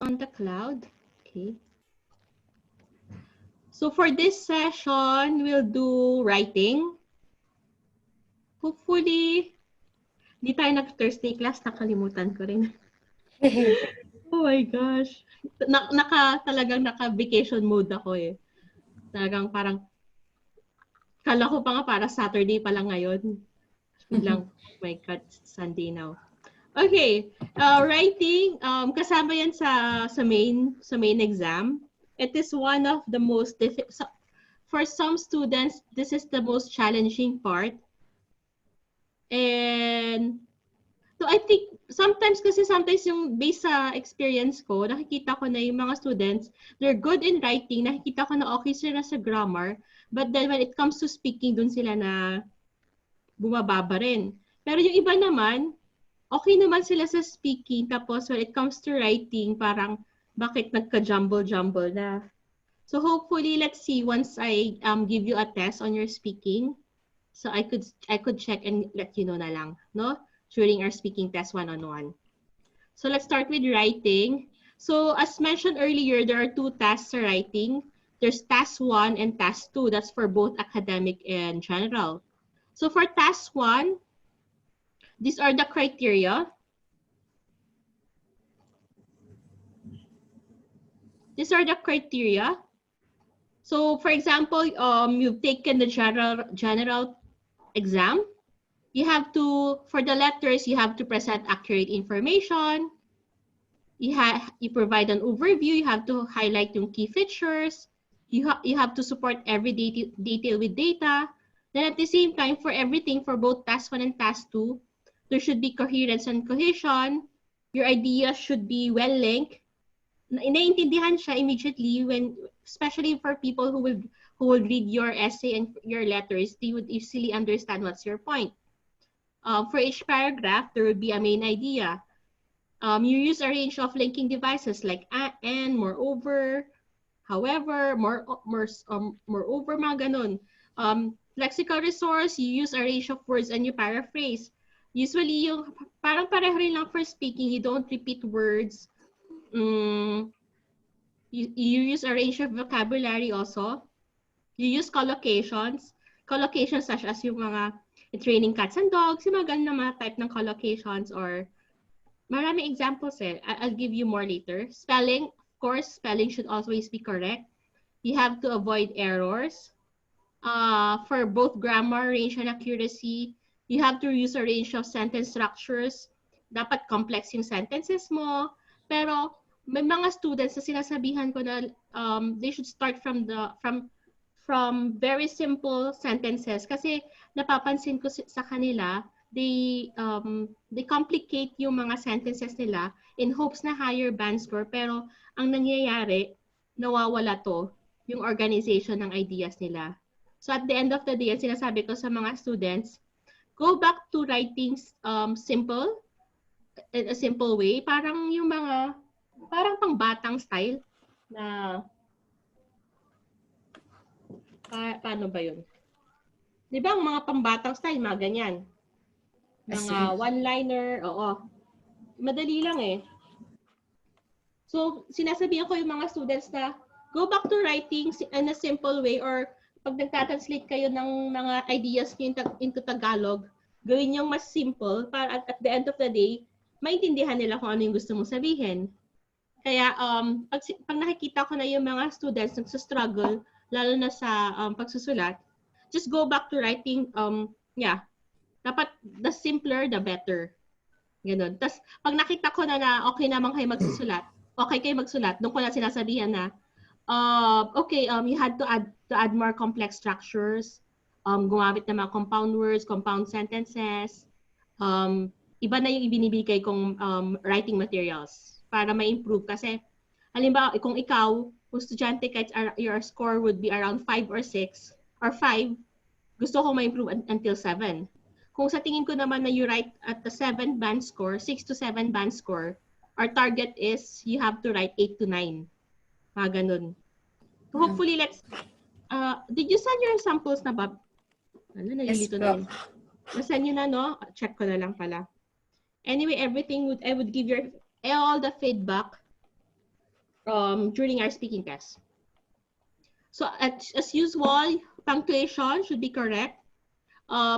on the cloud. Okay. So for this session, we'll do writing. Hopefully, di tayo nag-Thursday class, nakalimutan ko rin. Oh my gosh. Talagang naka-vacation mode ako eh. Talagang parang, kala ko pa nga para Saturday pa lang ngayon. Biglang, oh my God, Sunday now. Okay, writing, kasama yan sa main exam. It is one of the most difficult, for some students, this is the most challenging part. And so I think sometimes yung based sa experience ko, nakikita ko na yung mga students, they're good in writing, nakikita ko na okay sila sa grammar, but then when it comes to speaking, dun sila na bumababa rin. Pero yung iba naman, okay naman sila sa speaking, tapos when it comes to writing, parang bakit nagka-jumble-jumble na. So hopefully, let's see once I give you a test on your speaking. So I could check and let you know na lang, no? During our speaking test one-on-one. So let's start with writing. So as mentioned earlier, there are two tasks for writing. There's task 1 and task 2. That's for both academic and general. So for task 1, these are the criteria. These are the criteria. So for example, you've taken the general exam. You have to, for the letters, you have to present accurate information. You provide an overview. You have to highlight yung key features. You have to support every detail with data. Then at the same time, for everything, for both task 1 and task 2, there should be coherence and cohesion. Your ideas should be well linked. Naiintindihan siya immediately when, especially for people who will read your essay and your letters, they would easily understand what's your point. For each paragraph, there would be a main idea. You use a range of linking devices like and, moreover, however, moreover, mga ganun. Lexical resource, you use a range of words and you paraphrase. Usually, yung parang pareho rin lang for speaking, you don't repeat words. You use a range of vocabulary also. You use collocations. Collocations such as yung mga training cats and dogs, yung mga ganun na mga type ng collocations, or marami examples eh. I'll give you more later. Spelling, of course, spelling should always be correct. You have to avoid errors. For both grammar, range, and accuracy, you have to use a range of sentence structures. Dapat complex yung sentences mo. Pero may mga students na sinasabihan ko na they should start from very simple sentences kasi napapansin ko sa kanila, they complicate yung mga sentences nila in hopes na higher band score, pero ang nangyayari, nawawala to yung organization ng ideas nila. So at the end of the day, ang sinasabi ko sa mga students, go back to writing simple, in a simple way, parang yung mga parang pang-batang style na paano ba yun? Di ba ang mga pang-batang style, mga ganyan. Mga one-liner, oo. Madali lang eh. So, sinasabihan ko yung mga students na go back to writing in a simple way, or pag nagtatranslate kayo ng mga ideas nyo into Tagalog, gawin yung mas simple para at the end of the day, maintindihan nila kung ano yung gusto mong sabihin. Kaya pag nakikita ko na yung mga students nagsustruggle, lalo na sa pagsusulat, just go back to writing. Dapat the simpler, the better. Ganun. Tapos pag nakita ko na okay naman kayo magsusulat, okay kayo magsulat, doon ko na sinasabihan na, you had to add more complex structures, gumamit ng mga compound words, compound sentences, iba na yung ibinibigay kong writing materials para ma-improve. Kasi, halimbawa, kung ikaw, kung estudyante, kahit your score would be around 5 or 6, or 5, gusto ko ma-improve until 7. Kung sa tingin ko naman na you write at the 7 band score, 6 to 7 band score, our target is you have to write 8 to 9. Mga ganun. So hopefully, did you send your samples na ba? Yes, na yun. Nasend nyo na, no? Check ko na lang pala. Anyway, I would give all the feedback during our speaking test. So as usual, punctuation should be correct.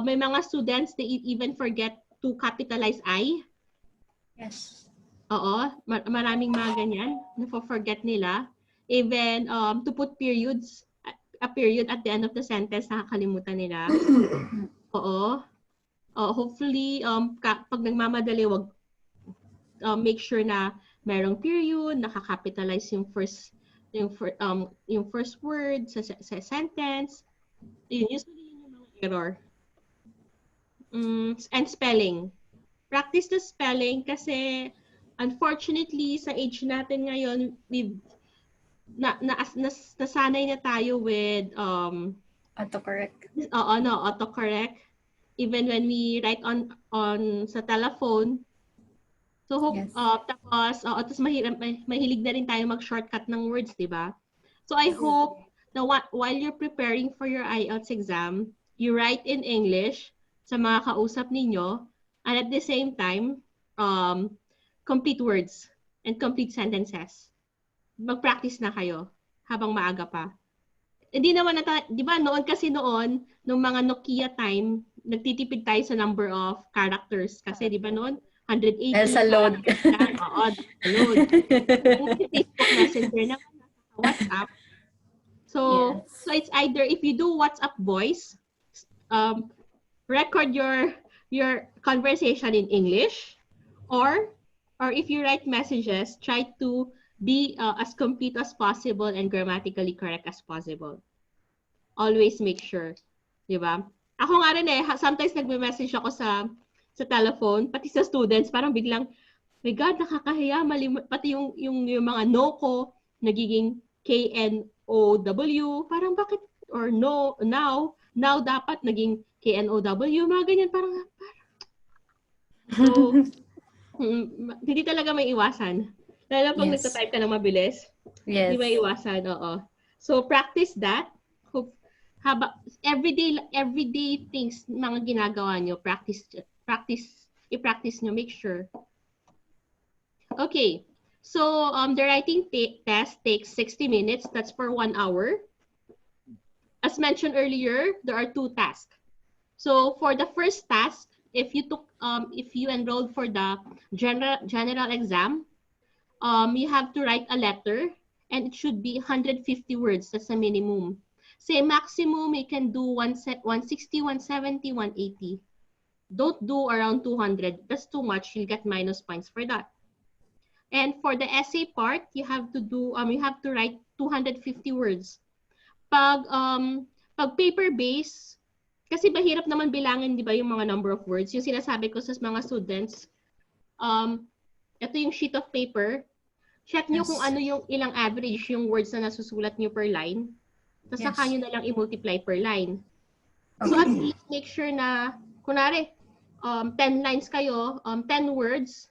May mga students, they even forget to capitalize I. Yes. Oo, maraming mga ganyan, na-forget nila. Even to put periods, a period at the end of the sentence, nakakalimutan nila. Oo. Hopefully, pag nagmamadali, wag make sure na merong period, nakakapitalize yung first word sa sentence. Usually yun yung mga error. And spelling. Practice the spelling kasi unfortunately sa age natin ngayon, nasanay na tayo with autocorrect. Autocorrect. Even when we write on sa telephone. So Yes. tapos mahilig na rin tayo mag-shortcut ng words, di ba? So I hope na while you're preparing for your IELTS exam, you write in English sa mga kausap ninyo, and at the same time, complete words and complete sentences. Mag-practice na kayo habang maaga pa. Hindi naman di ba noon, nung mga Nokia time, nagtitipid tayo sa number of characters kasi di ba noon 180 sa load. Oo, load. Facebook Messenger na WhatsApp. So it's either if you do WhatsApp voice, record your conversation in English, or if you write messages, try to be as complete as possible and grammatically correct as possible. Always make sure, di ba? Ako nga rin sometimes nagme-message ako sa telephone, pati sa students, parang biglang, my God, nakakahiya, pati yung mga no ko, nagiging KNOW, parang bakit, or no, now dapat naging KNOW, mga ganyan, parang so, hindi talaga may iwasan. Lalo pag nagtatype ka ng mabilis, hindi may iwasan, oo. So, practice that. Everyday things, mga ginagawa nyo, i-practice nyo, make sure. Okay, so the writing test takes 60 minutes. That's for 1 hour. As mentioned earlier, there are 2 tasks. So for the first task, if you enrolled for the general exam, you have to write a letter, and it should be 150 words. That's the minimum. Say maximum, you can do 160, 170, 180. Don't do around 200. That's too much. You'll get minus points for that. And for the essay part, you have to write 250 words. Pag paper base, kasi mahirap naman bilangin, di ba, yung mga number of words. Yung sinasabi ko sa mga students, ito yung sheet of paper. Check nyo kung ano yung ilang average yung words na nasusulat nyo per line. Tapos saka nyo na lang i-multiply per line. So at least make sure na, kunwari, 10 lines kayo, 10 words,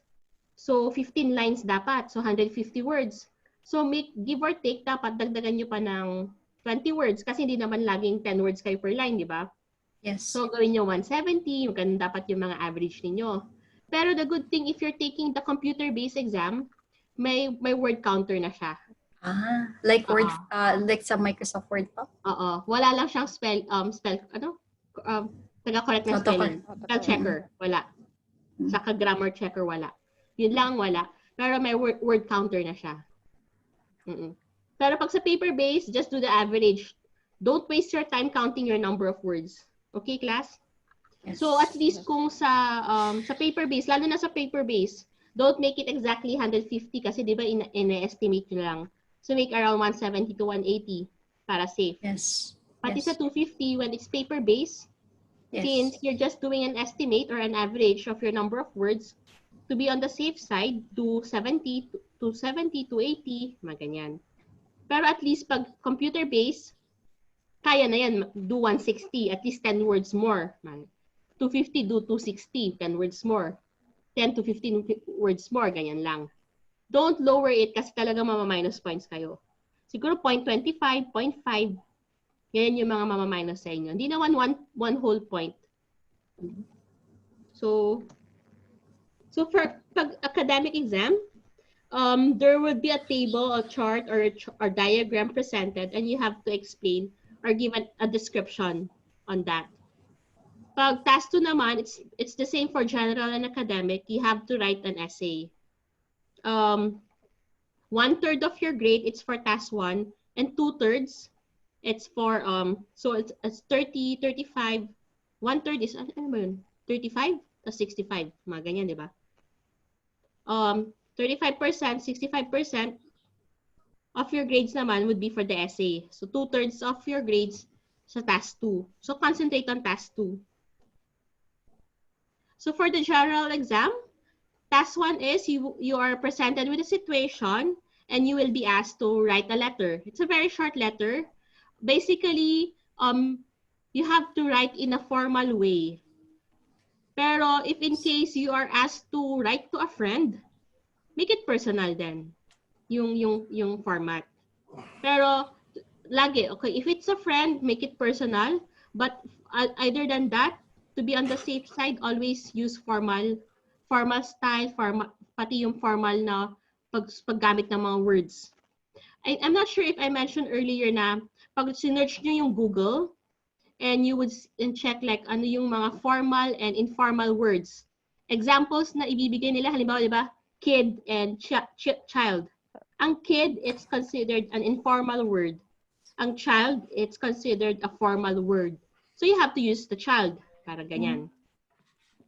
so 15 lines dapat, so 150 words. So give or take, dapat dagdagan nyo pa ng 20 words kasi hindi naman laging 10 words kayo per line, di ba? Yes. So gawin nyo 170, ganun dapat yung mga average ninyo. Pero the good thing, if you're taking the computer-based exam, may word counter na siya. Like Word, like sa Microsoft Word pa? Oo. Wala lang siyang taga-correct na spelling. Spell checker, wala. Saka grammar checker, wala. Yun lang, wala. Pero may word counter na siya. Pero pag sa paper-based, just do the average. Don't waste your time counting your number of words. Okay, class? Yes. So at least kung sa paper-based, lalo na sa paper-based, don't make it exactly 150 kasi di ba ina-estimate nyo lang. So make around 170 to 180 para safe. Yes. Pati sa 250, when it's paper-based, since you're just doing an estimate or an average of your number of words, to be on the safe side, do 70 to 80, mga ganyan. Pero at least pag computer-based, kaya na yan, do 160, at least 10 words more. 250, do 260, 10 words more. 10 to 15 words more, ganyan lang. Don't lower it kasi talaga mama-minus points kayo. Siguro 0.25, 0.5, ganyan yung mga mama-minus sa inyo. Hindi naman one whole point. So for pag academic exam, there would be a table, a chart, or diagram presented, and you have to explain or give a description on that. Pag task 2 naman, it's the same for general and academic. You have to write an essay. 1/3 of your grade, it's for task 1, and 2/3, it's for, so it's 30, 35, 1/3 is, ano ba yun? 35 to 65, mga ganyan, di ba? 35%, 65% of your grades naman would be for the essay. So 2/3 of your grades sa task 2. So concentrate on task 2. So for the general exam, task 1 is you are presented with a situation and you will be asked to write a letter. It's a very short letter. Basically, you have to write in a formal way. Pero if in case you are asked to write to a friend, make it personal then. Yung format. Pero lagi, okay, if it's a friend, make it personal. But other than that, to be on the safe side, always use formal style, pati yung formal na paggamit ng mga words. I'm not sure if I mentioned earlier na pag sinearch nyo yung Google and you would check like ano yung mga formal and informal words. Examples na ibibigay nila, halimbawa, di ba? Kid and child. Ang kid, it's considered an informal word. Ang child, it's considered a formal word. So you have to use the child. Para ganyan.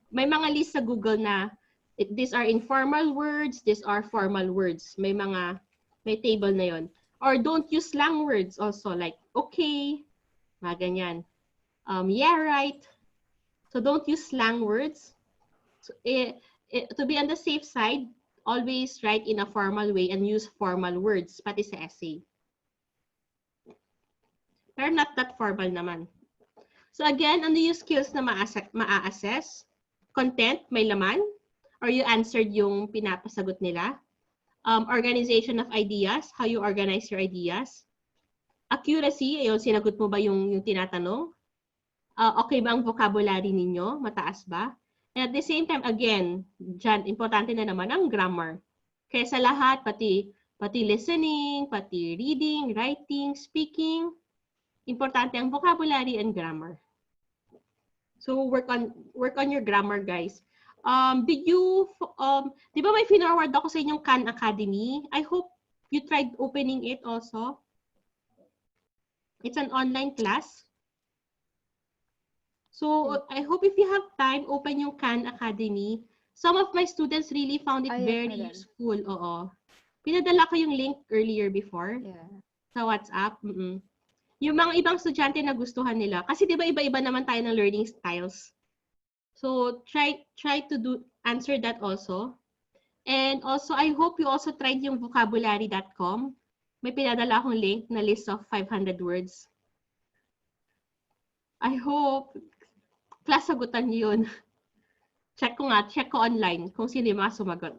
May mga list sa Google na these are informal words, these are formal words. May table na yon. Or don't use slang words also like okay, mga ganyan. Yeah, right. So don't use slang words. So, to be on the safe side, always write in a formal way and use formal words, pati sa essay. Pero not that formal naman. So again, ano yung skills na ma-assess? Content, may laman? Or you answered yung pinapasagot nila? Organization of ideas, how you organize your ideas? Accuracy, ayun, sinagot mo ba yung tinatanong? Okay ba ang vocabulary ninyo? Mataas ba? And at the same time, again, dyan, importante na naman ang grammar. Kaya sa lahat, pati listening, pati reading, writing, speaking, importante ang vocabulary and grammar. So work on your grammar, guys. Di ba may finorward ako sa inyong Khan Academy? I hope you tried opening it also. It's an online class. So I hope if you have time, open yung Khan Academy. Some of my students really found it very useful. Oo. Pinadala ko yung link earlier before. Yeah. Sa WhatsApp. Yung mga ibang estudyante na gustuhan nila. Kasi di ba iba-iba naman tayo ng learning styles. So try to answer that also. And also, I hope you also tried yung vocabulary.com. May pinadala akong link na list of 500 words. I hope class sagutan niyo yun. Check ko online kung sino yung mga sumagot.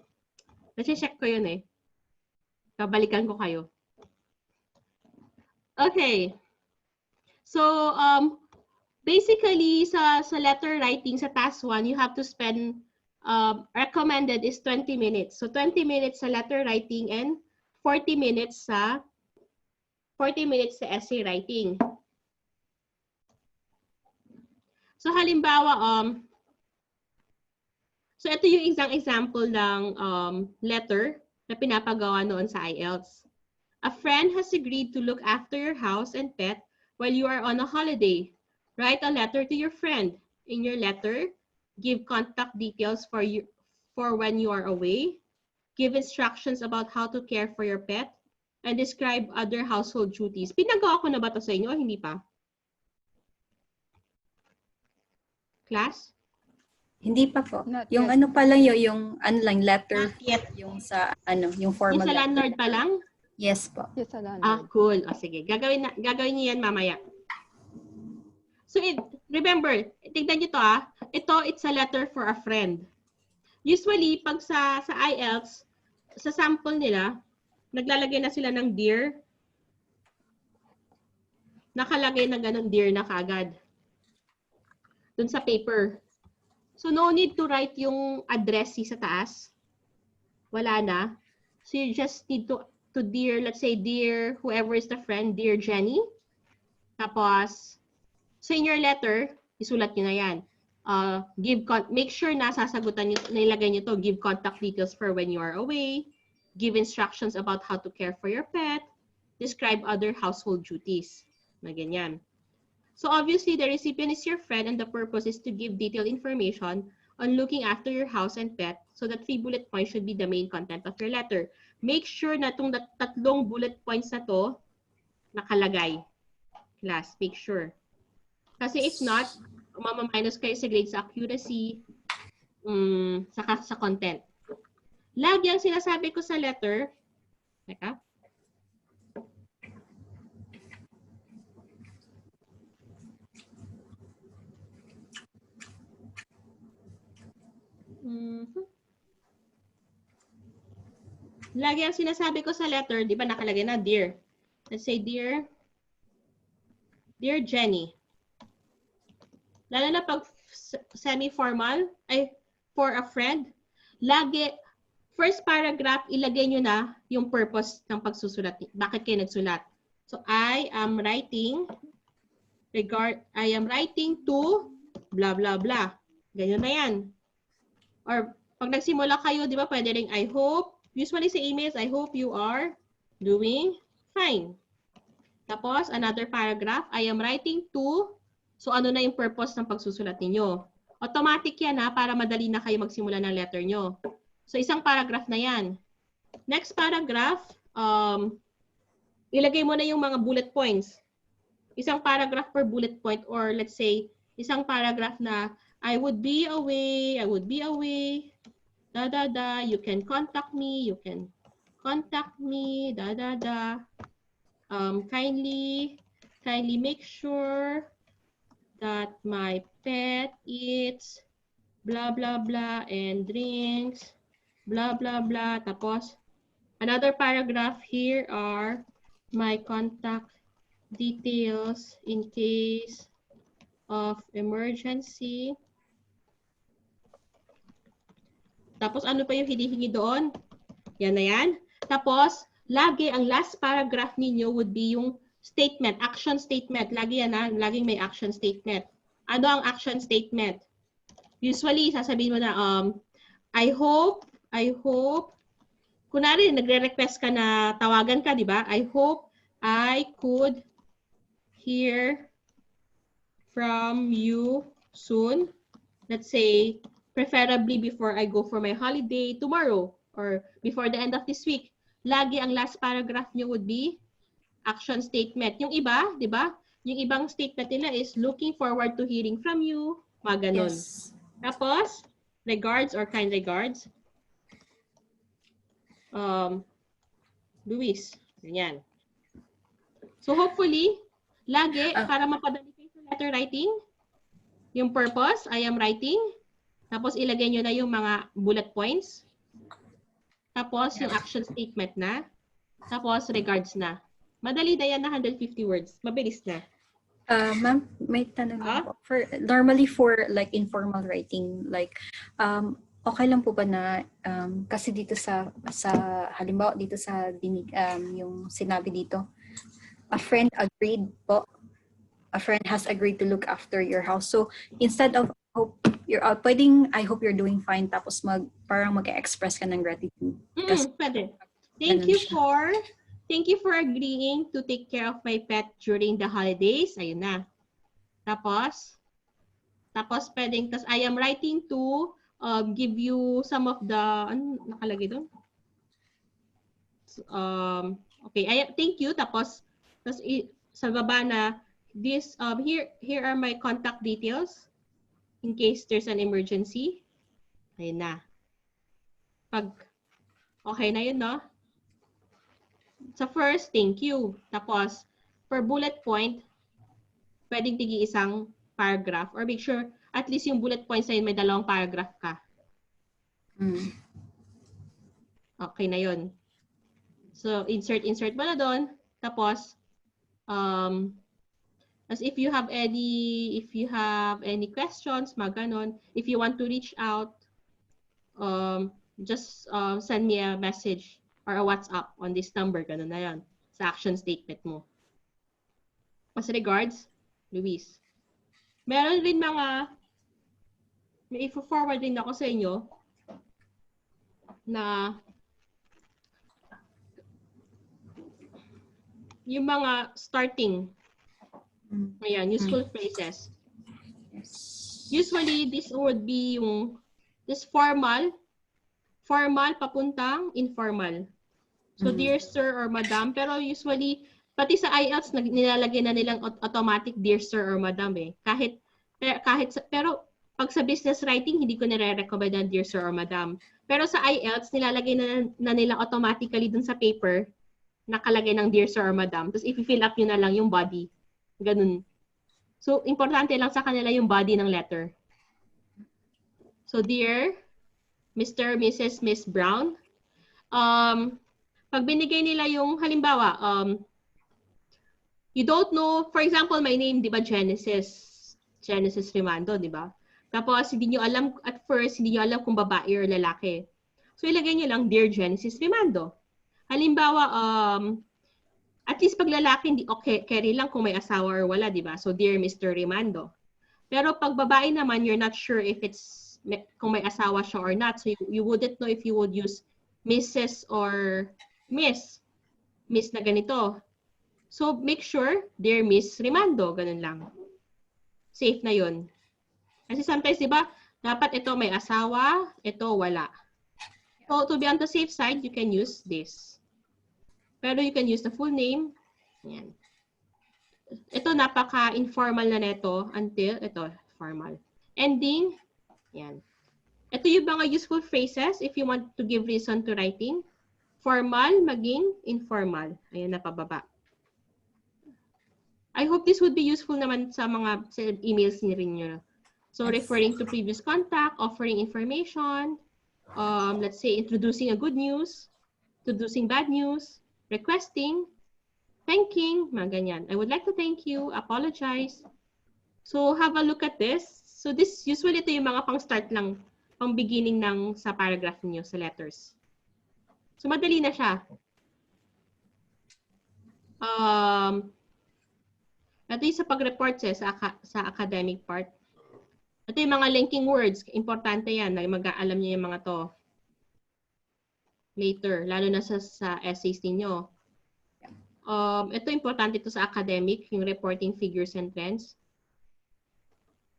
Kasi check ko yun eh. Babalikan ko kayo. Okay. So, basically, sa letter writing, sa task 1, you have to spend, recommended is 20 minutes. So, 20 minutes sa letter writing and 40 minutes sa essay writing. So, halimbawa, so ito yung isang example ng letter na pinapagawa noon sa IELTS. A friend has agreed to look after your house and pet while you are on a holiday. Write a letter to your friend. In your letter, give contact details for when you are away. Give instructions about how to care for your pet and describe other household duties. Pinagawa ko na ba ito sa inyo o hindi pa? Class? Hindi pa po. Not Yung yet. ano pa lang yung online letter. Not yet. Yung sa yung Yung formal sa letter. landlord pa lang? Yes po. Yes, Alana. Ah, cool. O sige, gagawin niyo yan mamaya. So, remember, tignan niyo to Ito, it's a letter for a friend. Usually, pag sa IELTS, sa sample nila, naglalagay na sila ng dear. Nakalagay na ganun dear na kaagad. Dun sa paper. So, no need to write yung address sa taas. Wala na. So you just need to dear, let's say, dear, whoever is the friend, dear Jenny. Tapos, so in your letter, isulat nyo na yan. Make sure na sasagutan nyo, nailagay nyo to, give contact details for when you are away, give instructions about how to care for your pet, describe other household duties. Na ganyan. So obviously, the recipient is your friend and the purpose is to give detailed information on looking after your house and pet, so that 3 bullet points should be the main content of your letter. Make sure na itong 3 bullet points na to nakalagay. Class, make sure. Kasi if not, mamaminus kayo sa grade sa accuracy, saka sa content. Lagi ang sinasabi ko sa letter, teka, lagi ang sinasabi ko sa letter, di ba nakalagay na, dear. Let's say, dear Jenny. Lalo na pag semi-formal, ay for a friend, lagi, first paragraph, ilagay nyo na yung purpose ng pagsusulat. Bakit kayo nagsulat? So, I am writing to blah, blah, blah. Ganyan na yan. Or, pag nagsimula kayo, di ba, pwede rin, I hope, usually sa emails, I hope you are doing fine. Tapos, another paragraph, I am writing to, so ano na yung purpose ng pagsusulat ninyo. Automatic yan ha, para madali na kayo magsimula ng letter nyo. So, isang paragraph na yan. Next paragraph, ilagay mo na yung mga bullet points. Isang paragraph per bullet point, or let's say, isang paragraph na, I would be away, da da da, you can contact me, da da da. Kindly make sure that my pet eats blah blah blah and drinks blah blah blah. Tapos another paragraph, here are my contact details in case of emergency. Tapos ano pa yung hinihingi doon? Yan na yan. Tapos lagi ang last paragraph ninyo would be yung statement, action statement. Lagi yan ha, laging may action statement. Ano ang action statement? Usually, sasabihin mo na, I hope, kunwari, nagre-request ka na tawagan ka, di ba? I hope I could hear from you soon. Let's say, preferably before I go for my holiday tomorrow or before the end of this week. Lagi ang last paragraph nyo would be action statement. Yung iba, di ba? Yung ibang statement nila is looking forward to hearing from you. Mga ganun. Yes. Tapos, regards or kind regards. Luis. Ganyan. So hopefully, lagi, para mapadali kayo sa letter writing, yung purpose, I am writing. Tapos ilagay nyo na yung mga bullet points. Tapos, yung action statement na. Tapos, regards na. Madali na yan na 150 words. Mabilis na. Ma'am, may tanong ako. Normally for like informal writing, like, okay lang po ba na, kasi dito sa halimbawa dito sa dinig, yung sinabi dito, a friend agreed po, a friend has agreed to look after your house. So, instead of hope you're out, pwedeng I hope you're doing fine, tapos parang mag-express ka ng gratitude. Pwede. Thank you for agreeing to take care of my pet during the holidays. Ayun na. Tapos pwedeng, I am writing to give you some of the, ano nakalagay doon? Okay, thank you. Tapos sa baba na, this, here are my contact details in case there's an emergency. Ayun na. Pag okay na yun, no? Sa first, thank you. Tapos, per bullet point, pwedeng tigi isang paragraph, or make sure at least yung bullet points na yun may 2 paragraph ka. Okay na yun. So, insert mo na doon. Tapos, as if you have any questions, maganon, if you want to reach out, just send me a message or a WhatsApp on this number. Ganun na yan. Sa action statement mo. As regards, Luis. Meron rin may i-forward din ako sa inyo na yung mga starting. Ayan, useful phrases. Usually, this would be this formal papuntang informal. So, dear sir or madam, pero usually, pati sa IELTS, nilalagay na nilang automatic dear sir or madam eh. Pero pag sa business writing, hindi ko nire-recommend ang dear sir or madam. Pero sa IELTS, nilalagay na nila automatically dun sa paper, nakalagay ng dear sir or madam. Tapos, i-fill up nyo na lang yung body. Ganun. So, importante lang sa kanila yung body ng letter. So, dear Mr., Mrs., Miss Brown, pag binigay nila yung, halimbawa, you don't know, for example, my name, di ba, Genesis Rimando, di ba? Tapos, hindi nyo alam, at first, hindi nyo alam kung babae or lalaki. So, ilagay nyo lang, Dear Genesis Rimando. Halimbawa, at least pag lalaki, hindi okay, carry lang kung may asawa or wala, di ba? So, Dear Mr. Rimando. Pero pag babae naman, you're not sure if kung may asawa siya or not. So, you wouldn't know if you would use Mrs. or Miss. Miss na ganito. So, make sure, Dear Miss Rimando, ganun lang. Safe na yun. Kasi sometimes, di ba, dapat ito may asawa, ito wala. So, to be on the safe side, you can use this. Pero you can use the full name. Ayan. Ito, napaka-informal na neto until, ito, formal. Ending, yan. Ito yung mga useful phrases if you want to give reason to writing. Formal, maging informal. Ayan, napababa. I hope this would be useful naman sa emails niyo. So, referring to previous contact, offering information, let's say, introducing a good news, introducing bad news, requesting, thanking, mga ganyan. I would like to thank you, apologize. So, have a look at this. So, this, usually ito yung mga pang-start lang, pang-beginning sa paragraph niyo sa letters. So, madali na siya. Ito yung sa pag-report sa academic part. Ito yung mga linking words. Importante yan. Mag-aalam niyo yung mga to. Later. Lalo na sa essays ninyo. Ito importante ito sa academic. Yung reporting figures and trends.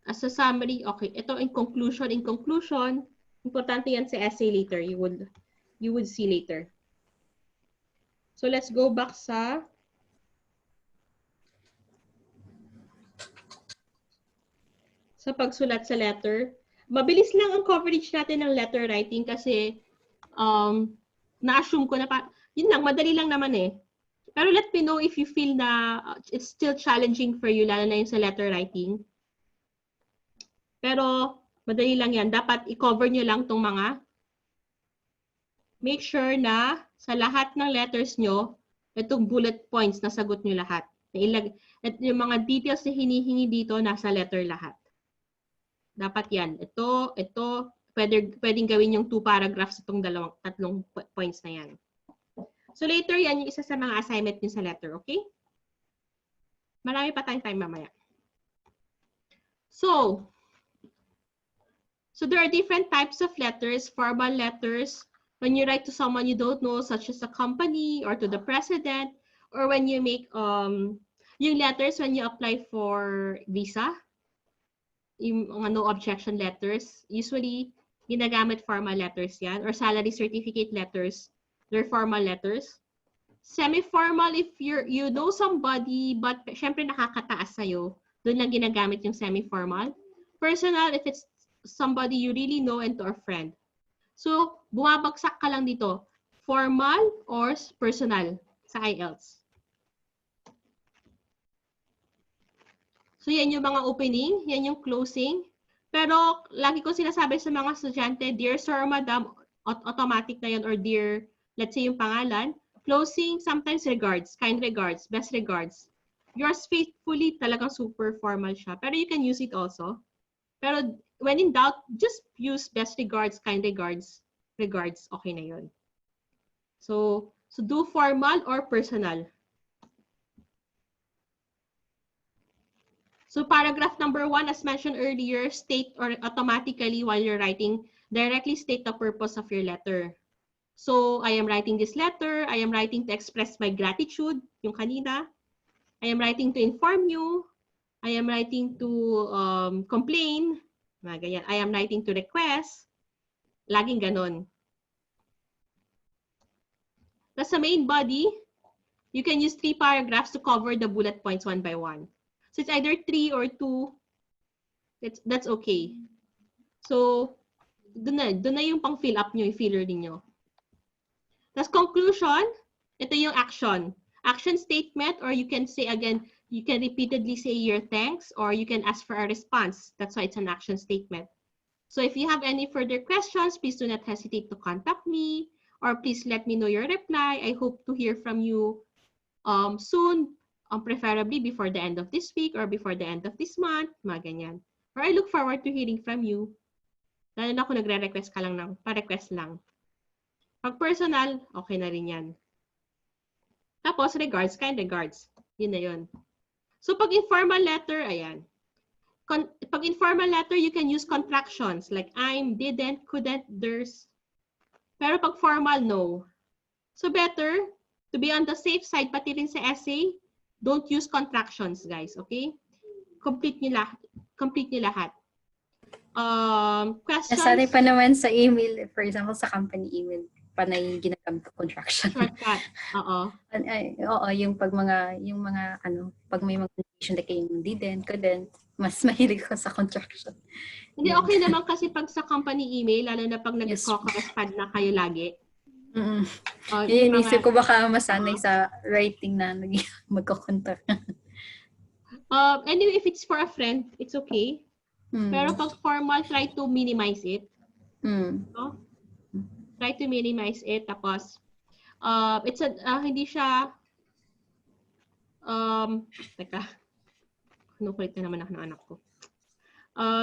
As a summary, okay. Ito in conclusion. Importante yan sa essay later. You would see later. So let's go back sa pagsulat sa letter. Mabilis lang ang coverage natin ng letter writing kasi na-assume ko na yun lang, madali lang naman eh. Pero let me know if you feel na it's still challenging for you, lalo na yung sa letter writing. Pero madali lang yan. Dapat i-cover nyo lang tong mga. Make sure na sa lahat ng letters nyo, itong bullet points, nasagot nyo lahat. At yung mga details na hinihingi dito, nasa letter lahat. Dapat yan. Ito, pwedeng gawin yung 2 paragraphs itong tatlong points na yan. So later, yan yung isa sa mga assignment nyo sa letter, okay? Marami pa tayong time mamaya. So there are different types of letters, formal letters, when you write to someone you don't know, such as a company or to the president, or when you make yung letters when you apply for visa, yung mga no objection letters, usually ginagamit formal letters yan, or salary certificate letters, they're formal letters. Semi-formal, if you know somebody, but syempre nakakataas sa'yo, doon lang ginagamit yung semi-formal. Personal, if it's somebody you really know and to a friend. So, bumabagsak ka lang dito, formal or personal sa IELTS. So, yan yung mga opening, yan yung closing. Pero, lagi ko sinasabi sa mga estudyante, dear sir or madam, automatic na yan, or dear, let's say yung pangalan. Closing, sometimes regards, kind regards, best regards. Yours faithfully, talagang super formal siya. Pero you can use it also. Pero, when in doubt, just use best regards, kind regards, okay na yun. So do formal or personal. So paragraph number 1, as mentioned earlier, state or automatically while you're writing, directly state the purpose of your letter. So I am writing this letter, I am writing to express my gratitude, yung kanina. I am writing to inform you. I am writing to complain. Mga ganyan. I am writing to request. Laging ganon. Tapos sa main body, you can use 3 paragraphs to cover the bullet points one by one. So it's either 3 or 2. That's okay. So, doon na yung pang fill up nyo, yung filler niyo. Tapos conclusion, ito yung action. Action statement, or you can say again, you can repeatedly say your thanks, or you can ask for a response. That's why it's an action statement. So if you have any further questions, please do not hesitate to contact me, or please let me know your reply. I hope to hear from you soon, preferably before the end of this week or before the end of this month, mga ganyan. Or I look forward to hearing from you. Lalo na kung nagre-request ka lang ng pa-request lang. Pag personal, okay na rin yan. Tapos, regards, kind regards. Yun na yun. So, pag informal letter, ayan. Pag informal letter, you can use contractions like I'm, didn't, couldn't, there's. Pero pag formal, no. So, better to be on the safe side, pati rin sa essay, don't use contractions, guys. Okay? Complete nyo lahat. Questions? Nasanay pa naman sa email, for example, sa company email, panay ginagamit ko contraction. Shortcut. Oo. Oo, yung pag may mga condition like yung didn't, couldn't, mas mahilig ko sa contraction. Hindi, okay naman kasi pag sa company email, lalo na pag nag-correspond na kayo lagi. Inisip ko baka masanay sa writing na magko-contact. Anyway, if it's for a friend, it's okay. Pero pag formal, try to minimize it. No? Try to minimize it. Tapos, hindi siya, teka, kinukulit na naman ako ng anak ko.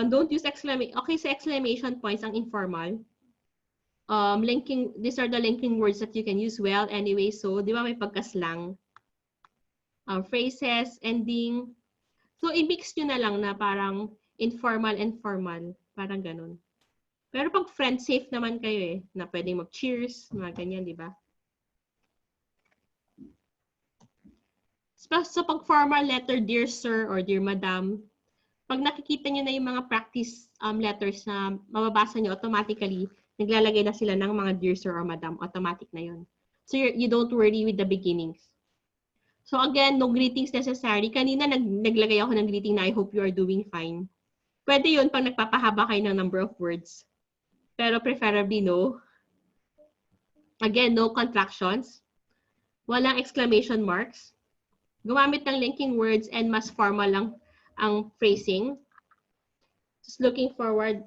Don't use exclamation. Okay, sa exclamation points, ang informal. These are the linking words that you can use well anyway. So, di ba may pagkaslang? Phrases, ending. So, i-mix nyo na lang na parang informal and formal. Parang ganun. Pero pag friend, safe naman kayo eh. Na pwedeng mag-cheers, mga ganyan, di ba? So, pag formal letter, dear sir or dear madam, pag nakikita nyo na yung mga practice letters na mababasa nyo automatically, naglalagay na sila ng mga dear sir or madam. Automatic na yun. So, you don't worry with the beginnings. So, again, no greetings necessary. Kanina, naglagay ako ng greeting na I hope you are doing fine. Pwede yun pag nagpapahaba kayo ng number of words. Pero preferably no. Again, no contractions. Walang exclamation marks. Gumamit ng linking words and mas formal lang ang phrasing. Just looking forward.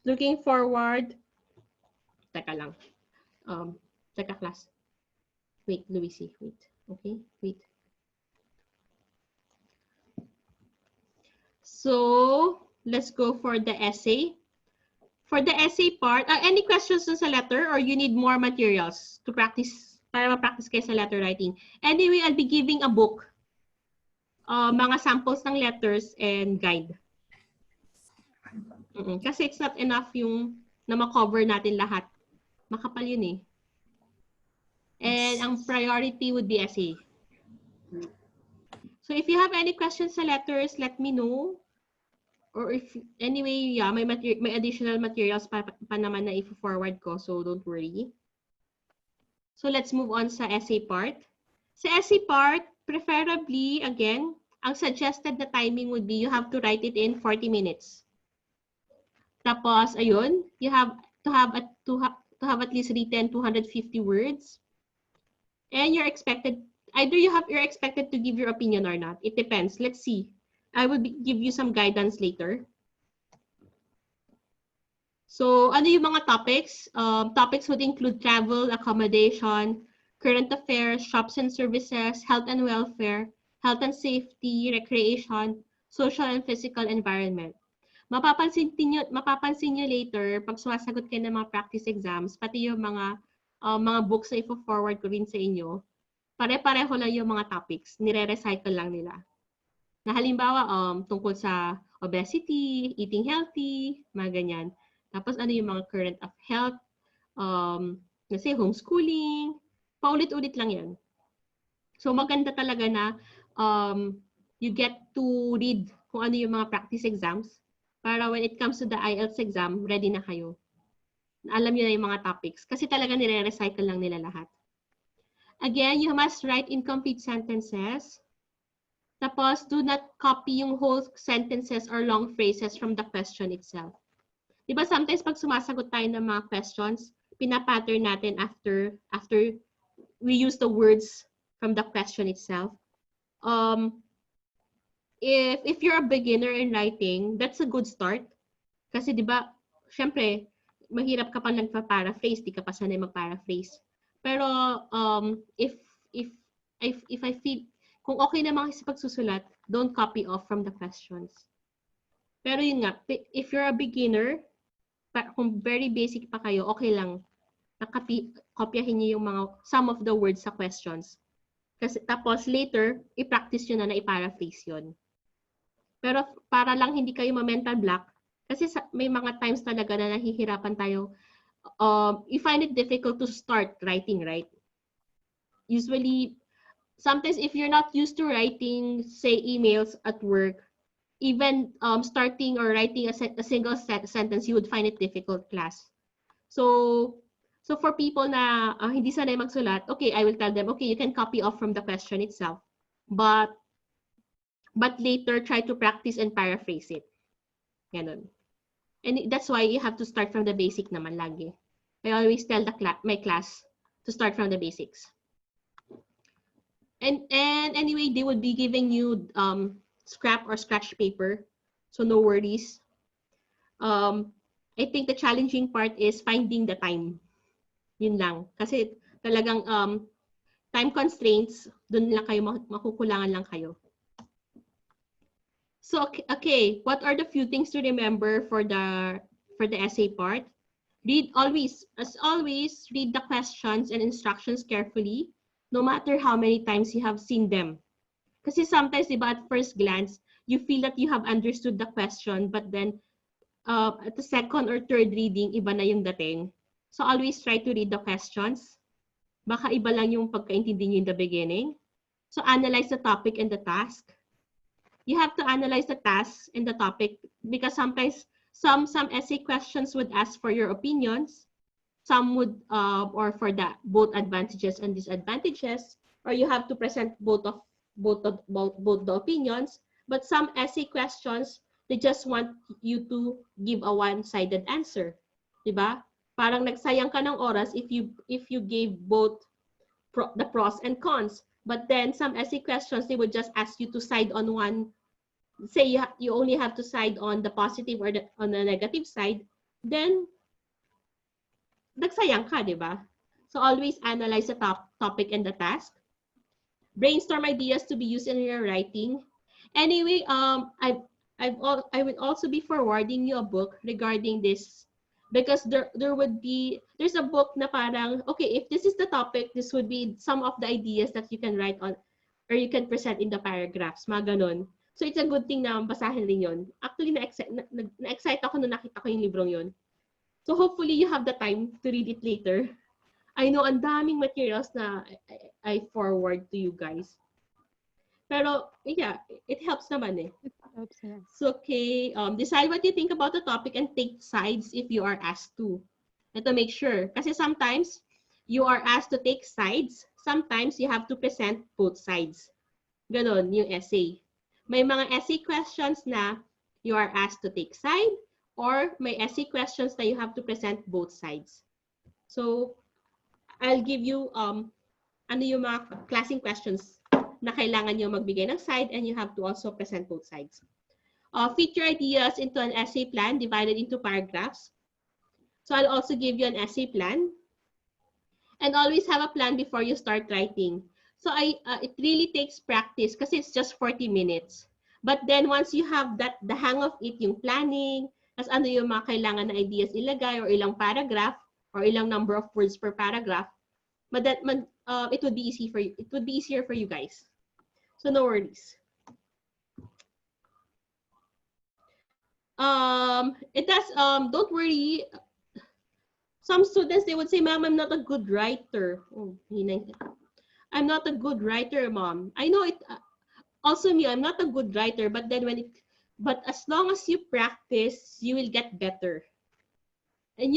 Looking forward. Teka lang. Teka class. Wait, Luisi, wait. Okay, wait. So, let's go for the essay. For the essay part, any questions sa letter or you need more materials to practice, para ma-practice kayo sa letter writing? Anyway, I'll be giving a book. Mga samples ng letters and guide. Kasi it's not enough yung na ma-cover natin lahat. Makapal yun eh. And ang priority would be essay. So if you have any questions sa letters, let me know. Or if anyway, yeah, may additional materials pa naman na i-forward ko, so don't worry. So let's move on sa essay part. Sa essay part, preferably, again, ang suggested na timing would be you have to write it in 40 minutes. Tapos, ayun, you have to have at least written 250 words. And you're expected, you're expected to give your opinion or not. It depends. Let's see. I will give you some guidance later. So, ano yung mga topics? Topics would include travel, accommodation, current affairs, shops and services, health and welfare, health and safety, recreation, social and physical environment. mapapansin nyo later, pag sumasagot kayo ng mga practice exams, pati yung mga books na i-forward ko rin sa inyo, pare-pareho lang yung mga topics, nire-recycle lang nila. Na halimbawa, tungkol sa obesity, eating healthy, mga ganyan. Tapos ano yung mga current of health, kasi homeschooling, paulit-ulit lang yan. So maganda talaga na you get to read kung ano yung mga practice exams para when it comes to the IELTS exam, ready na kayo. Alam niyo na yung mga topics kasi talaga nire-recycle lang nila lahat. Again, you must write incomplete sentences. Tapos, do not copy yung whole sentences or long phrases from the question itself. Diba sometimes pag sumasagot tayo ng mga questions, pinapattern natin after we use the words from the question itself. If you're a beginner in writing, that's a good start. Kasi di ba, syempre, mahirap ka pa nagpa-paraphrase, di ka pa sanay mag-paraphrase. Pero if I feel, kung okay naman kasi pagsusulat, don't copy off from the questions. Pero yun nga, if you're a beginner, kung very basic pa kayo, okay lang. Kopyahin niyo yung some of the words sa questions. Kasi, tapos later, i-practice nyo na i-paraphrase yun. Pero para lang hindi kayo ma-mental block, kasi may mga times talaga na nahihirapan tayo, you find it difficult to start writing, right? Usually, sometimes if you're not used to writing, say, emails at work, even starting or writing a single sentence, you would find it difficult, class. So for people na hindi sanay magsulat, okay, I will tell them, okay, you can copy off from the question itself, but later try to practice and paraphrase it. Ganun. And that's why you have to start from the basic naman lagi. I always tell my class to start from the basics. And anyway, they would be giving you scrap or scratch paper, so no worries. I think the challenging part is finding the time. Yun lang. Kasi talagang time constraints, dun lang kayo, makukulangan lang kayo. So, okay, what are the few things to remember for the essay part? As always, read the questions and instructions carefully, no matter how many times you have seen them. Kasi sometimes, diba, at first glance, you feel that you have understood the question, but then at the second or third reading, iba na yung dating. So always try to read the questions. Baka iba lang yung pagkaintindi nyo in the beginning. So analyze the topic and the task. You have to analyze the task and the topic because sometimes some essay questions would ask for your opinions. Some would, or for both advantages and disadvantages, or you have to present both the opinions. But some essay questions, they just want you to give a one-sided answer, diba? Parang nagsayang ka ng oras if you gave both the pros and cons. But then some essay questions, they would just ask you to side on one. Say you only have to side on the positive or on the negative side, then nagsayang ka, di ba? So always analyze the topic and the task. Brainstorm ideas to be used in your writing. Anyway, I would also be forwarding you a book regarding this because there's a book na parang, okay, if this is the topic, this would be some of the ideas that you can write on or you can present in the paragraphs, mga ganun. So it's a good thing na basahin rin yun. Actually, na-excite ako nung nakita ko yung librong yun. So hopefully you have the time to read it later. I know ang daming materials na I forward to you guys. Pero yeah, it helps naman eh. It helps, yes. So okay, decide what you think about the topic and take sides if you are asked to. And to make sure. Kasi sometimes you are asked to take sides. Sometimes you have to present both sides. Ganon yung essay. May mga essay questions na you are asked to take side or may essay questions that you have to present both sides. So, I'll give you ano yung mga klaseng questions na kailangan nyo magbigay ng side and you have to also present both sides. Fit your ideas into an essay plan divided into paragraphs. So, I'll also give you an essay plan. And always have a plan before you start writing. So it really takes practice kasi it's just 40 minutes. But then once you have the hang of it, yung planning, as ano yung mga kailangan na ideas ilagay or ilang paragraph or ilang number of words per paragraph, it would be easy for you. It would be easier for you guys. So no worries. It does. Don't worry. Some students, they would say, "Ma'am, I'm not a good writer." Oh, I'm not a good writer, Mom. I know it. Also me, I'm not a good writer, but then but as long as you practice, you will get better. And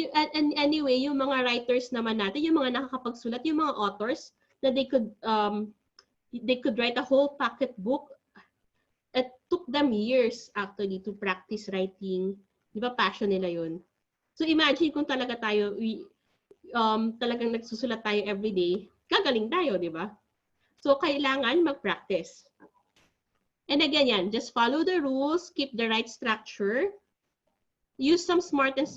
anyway, yung mga writers naman natin, yung mga nakakapagsulat, yung mga authors, that they could write a whole pocket book. It took them years actually to practice writing. Di ba passion nila yun? So imagine kung talaga tayo, talagang nagsusulat tayo everyday, gagaling tayo, di ba? So kailangan mag-practice. And again, yan, just follow the rules, keep the right structure, use some smart and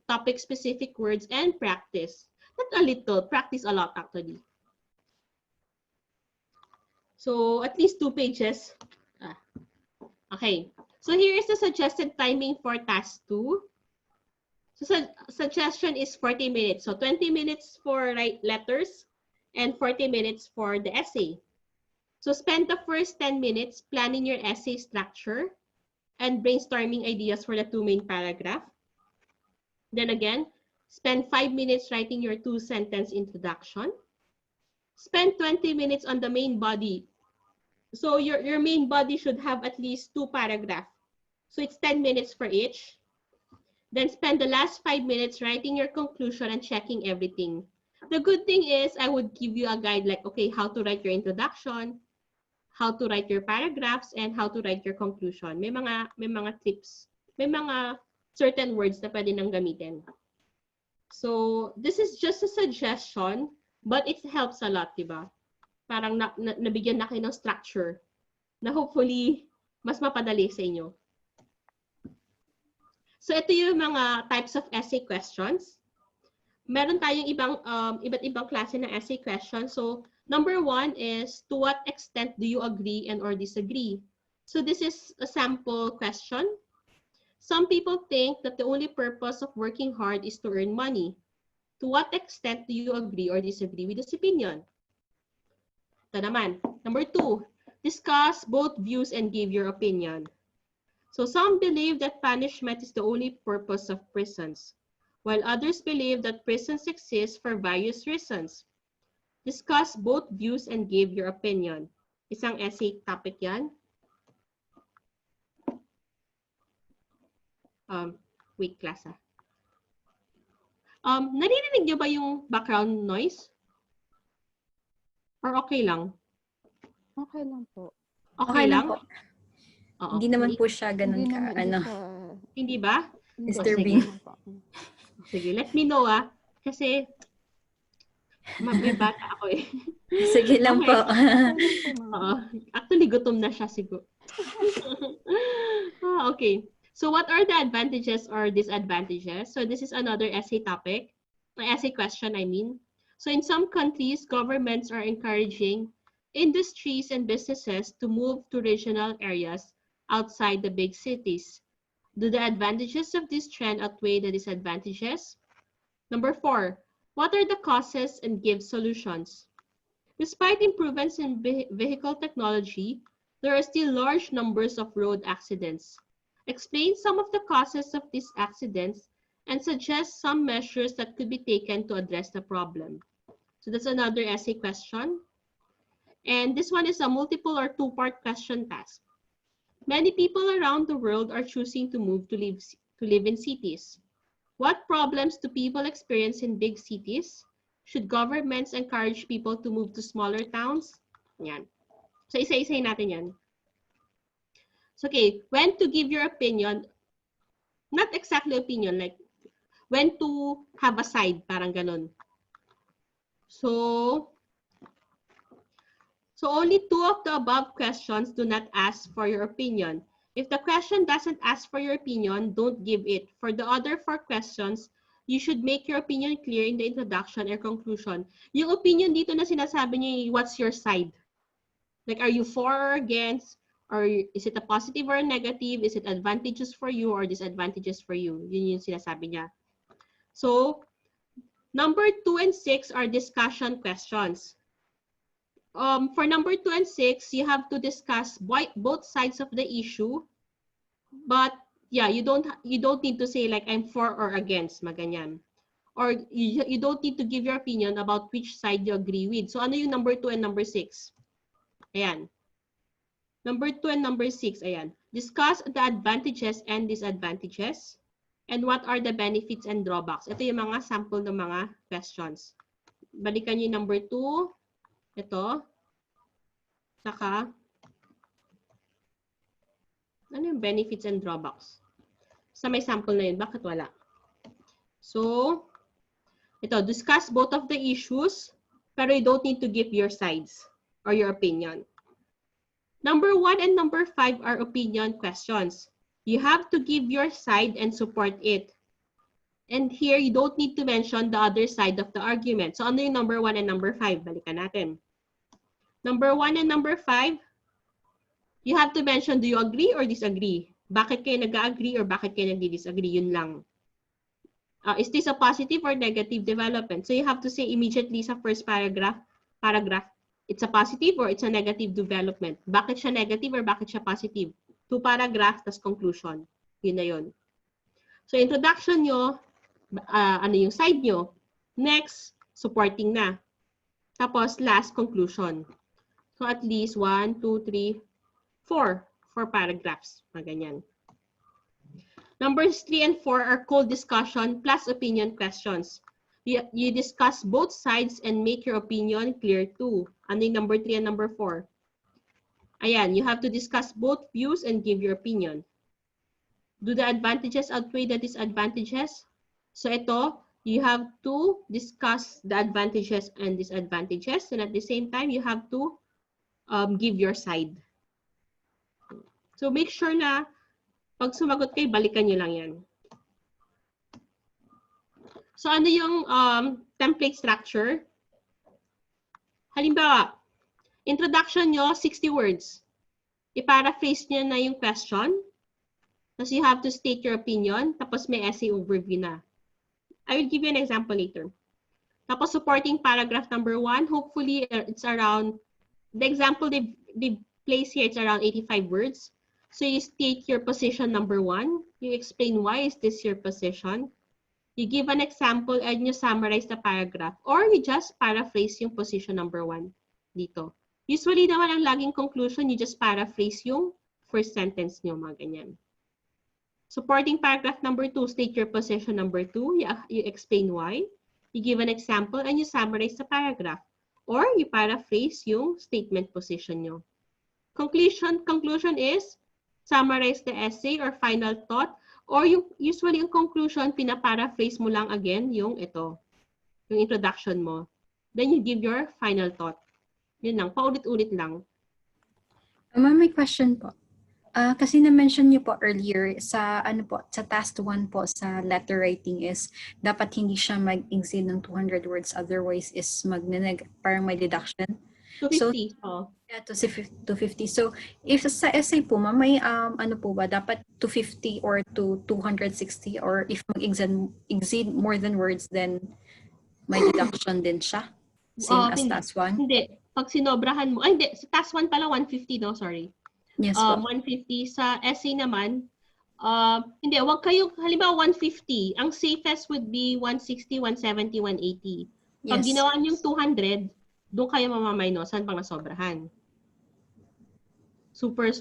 topic-specific words, and practice. Not a little, practice a lot actually. So at least 2 pages. Okay, so here is the suggested timing for task 2. So suggestion is 40 minutes. So 20 minutes for write letters and 40 minutes for the essay. So spend the first 10 minutes planning your essay structure and brainstorming ideas for the 2 main paragraph. Then again, spend 5 minutes writing your 2-sentence introduction. Spend 20 minutes on the main body. So your main body should have at least 2 paragraphs. So it's 10 minutes for each. Then spend the last 5 minutes writing your conclusion and checking everything. The good thing is I would give you a guide like, okay, how to write your introduction, how to write your paragraphs, and how to write your conclusion. May mga tips, may mga certain words na pwede nang gamitin. So this is just a suggestion, but it helps a lot, diba? Parang nabigyan na kayo ng structure na hopefully mas mapadali sa inyo. So ito yung mga types of essay questions. Meron tayong iba't ibang klase ng essay questions. So number 1 is, to what extent do you agree and or disagree? So this is a sample question. Some people think that the only purpose of working hard is to earn money. To what extent do you agree or disagree with this opinion? Ito naman. Number 2, discuss both views and give your opinion. So some believe that punishment is the only purpose of prisons, while others believe that prisons exist for various reasons. Discuss both views and give your opinion. Isang essay topic yan. Wait, class ah. Naririnig niyo ba yung background noise? Or okay lang? Okay lang po. Okay lang? po. Oo, Hindi naman wait. po siya ganun ka, Hindi ba? disturbing. Sige, let me know ah. Kasi may bata ako eh. Sige lang Okay. po. Oo. Actually, gutom na siya siguro. Okay. So what are the advantages or disadvantages? So this is another essay topic. Essay question, I mean. So in some countries, governments are encouraging industries and businesses to move to regional areas outside the big cities. Do the advantages of this trend outweigh the disadvantages? Number 4, what are the causes and give solutions? Despite improvements in vehicle technology, there are still large numbers of road accidents. Explain some of the causes of these accidents and suggest some measures that could be taken to address the problem. So that's another essay question. And this one is a multiple or 2-part question task. Many people around the world are choosing to move to live in cities. What problems do people experience in big cities? Should governments encourage people to move to smaller towns? Yan. So isa-isayin natin yan. So okay, when to give your opinion, not exactly opinion, like when to have a side, parang ganun. So only 2 of the above questions do not ask for your opinion. If the question doesn't ask for your opinion, don't give it. For the other 4 questions, you should make your opinion clear in the introduction or conclusion. Yung opinion dito na sinasabi niyo, what's your side? Like, are you for or against? Or is it a positive or a negative? Is it advantageous for you or disadvantageous for you? Yun yung sinasabi niya. So, number 2 and 6 are discussion questions. For number 2 and 6, you have to discuss both sides of the issue. But yeah, you don't need to say like I'm for or against, maganyan. Or you don't need to give your opinion about which side you agree with. So ano yung number 2 and number 6? Ayan. Number 2 and number 6, ayan. Discuss the advantages and disadvantages. And what are the benefits and drawbacks? Ito yung mga sample ng mga questions. Balikan niyo yung number 2. Ito. Saka, ano yung benefits and drawbacks? Sa may sample na yun, bakit wala? So, ito, discuss both of the issues, pero you don't need to give your sides or your opinion. Number 1 and number 5 are opinion questions. You have to give your side and support it. And here, you don't need to mention the other side of the argument. So, ano yung number 1 and number 5? Balikan natin. Number 1 and number 5, you have to mention, do you agree or disagree? Bakit kayo nag-agree or bakit kayo nag-disagree? Yun lang. Is this a positive or negative development? So, you have to say immediately sa first paragraph, it's a positive or it's a negative development. Bakit siya negative or bakit siya positive? 2 paragraphs, tas conclusion. Yun na yun. So, introduction nyo, ano yung side nyo. Next, supporting na. Tapos, last, conclusion. So, at least 1, 2, 3, 4 paragraphs. Mga ganyan. Numbers 3 and 4 are called discussion plus opinion questions. You discuss both sides and make your opinion clear too. Ano yung number 3 and number 4? Ayan, you have to discuss both views and give your opinion. Do the advantages outweigh the disadvantages? So ito, you have to discuss the advantages and disadvantages, and at the same time, you have to give your side. So make sure na pag sumagot kayo, balikan nyo lang yan. So ano yung template structure? Halimbawa, introduction nyo, 60 words. I-paraphrase nyo na yung question. Tapos you have to state your opinion. Tapos may essay overview na. I will give you an example later. Tapos supporting paragraph number 1. Hopefully, it's around, the example they place here, it's around 85 words. So you state your position number 1. You explain why is this your position. You give an example and you summarize the paragraph. Or you just paraphrase yung position number 1 dito. Usually naman ang laging conclusion, you just paraphrase yung first sentence nyo, mga ganyan. Supporting paragraph number 2, state your position number 2. You explain why. You give an example and you summarize the paragraph. Or you paraphrase yung statement position nyo. Conclusion is, summarize the essay or final thought. Or yung, usually yung conclusion, pinaparaphrase mo lang again yung ito. Yung introduction mo. Then you give your final thought. Yun lang, paulit-ulit lang. Ma'am, may question po. Kasi na-mention niyo po earlier sa sa task 1 po sa letter writing is dapat hindi siya mag-exceed ng 200 words, otherwise is parang may deduction. 250. So, Oh. Yeah, 250. So if sa essay po ma'am, may ano po ba dapat 250 or to 260, or if mag-exceed more than words then may deduction din siya? Same as task 1? Hindi. Pag sinobrahan mo, hindi, sa task 1 pala 150, no? Sorry. Yes po. 150 sa essay naman, hindi, wag kayo, halimbawa 150, ang safest would be 160, 170, 180. Pag Yes. ginawa niyong 200, doon kayo mamaminosan pang nasobrahan. Super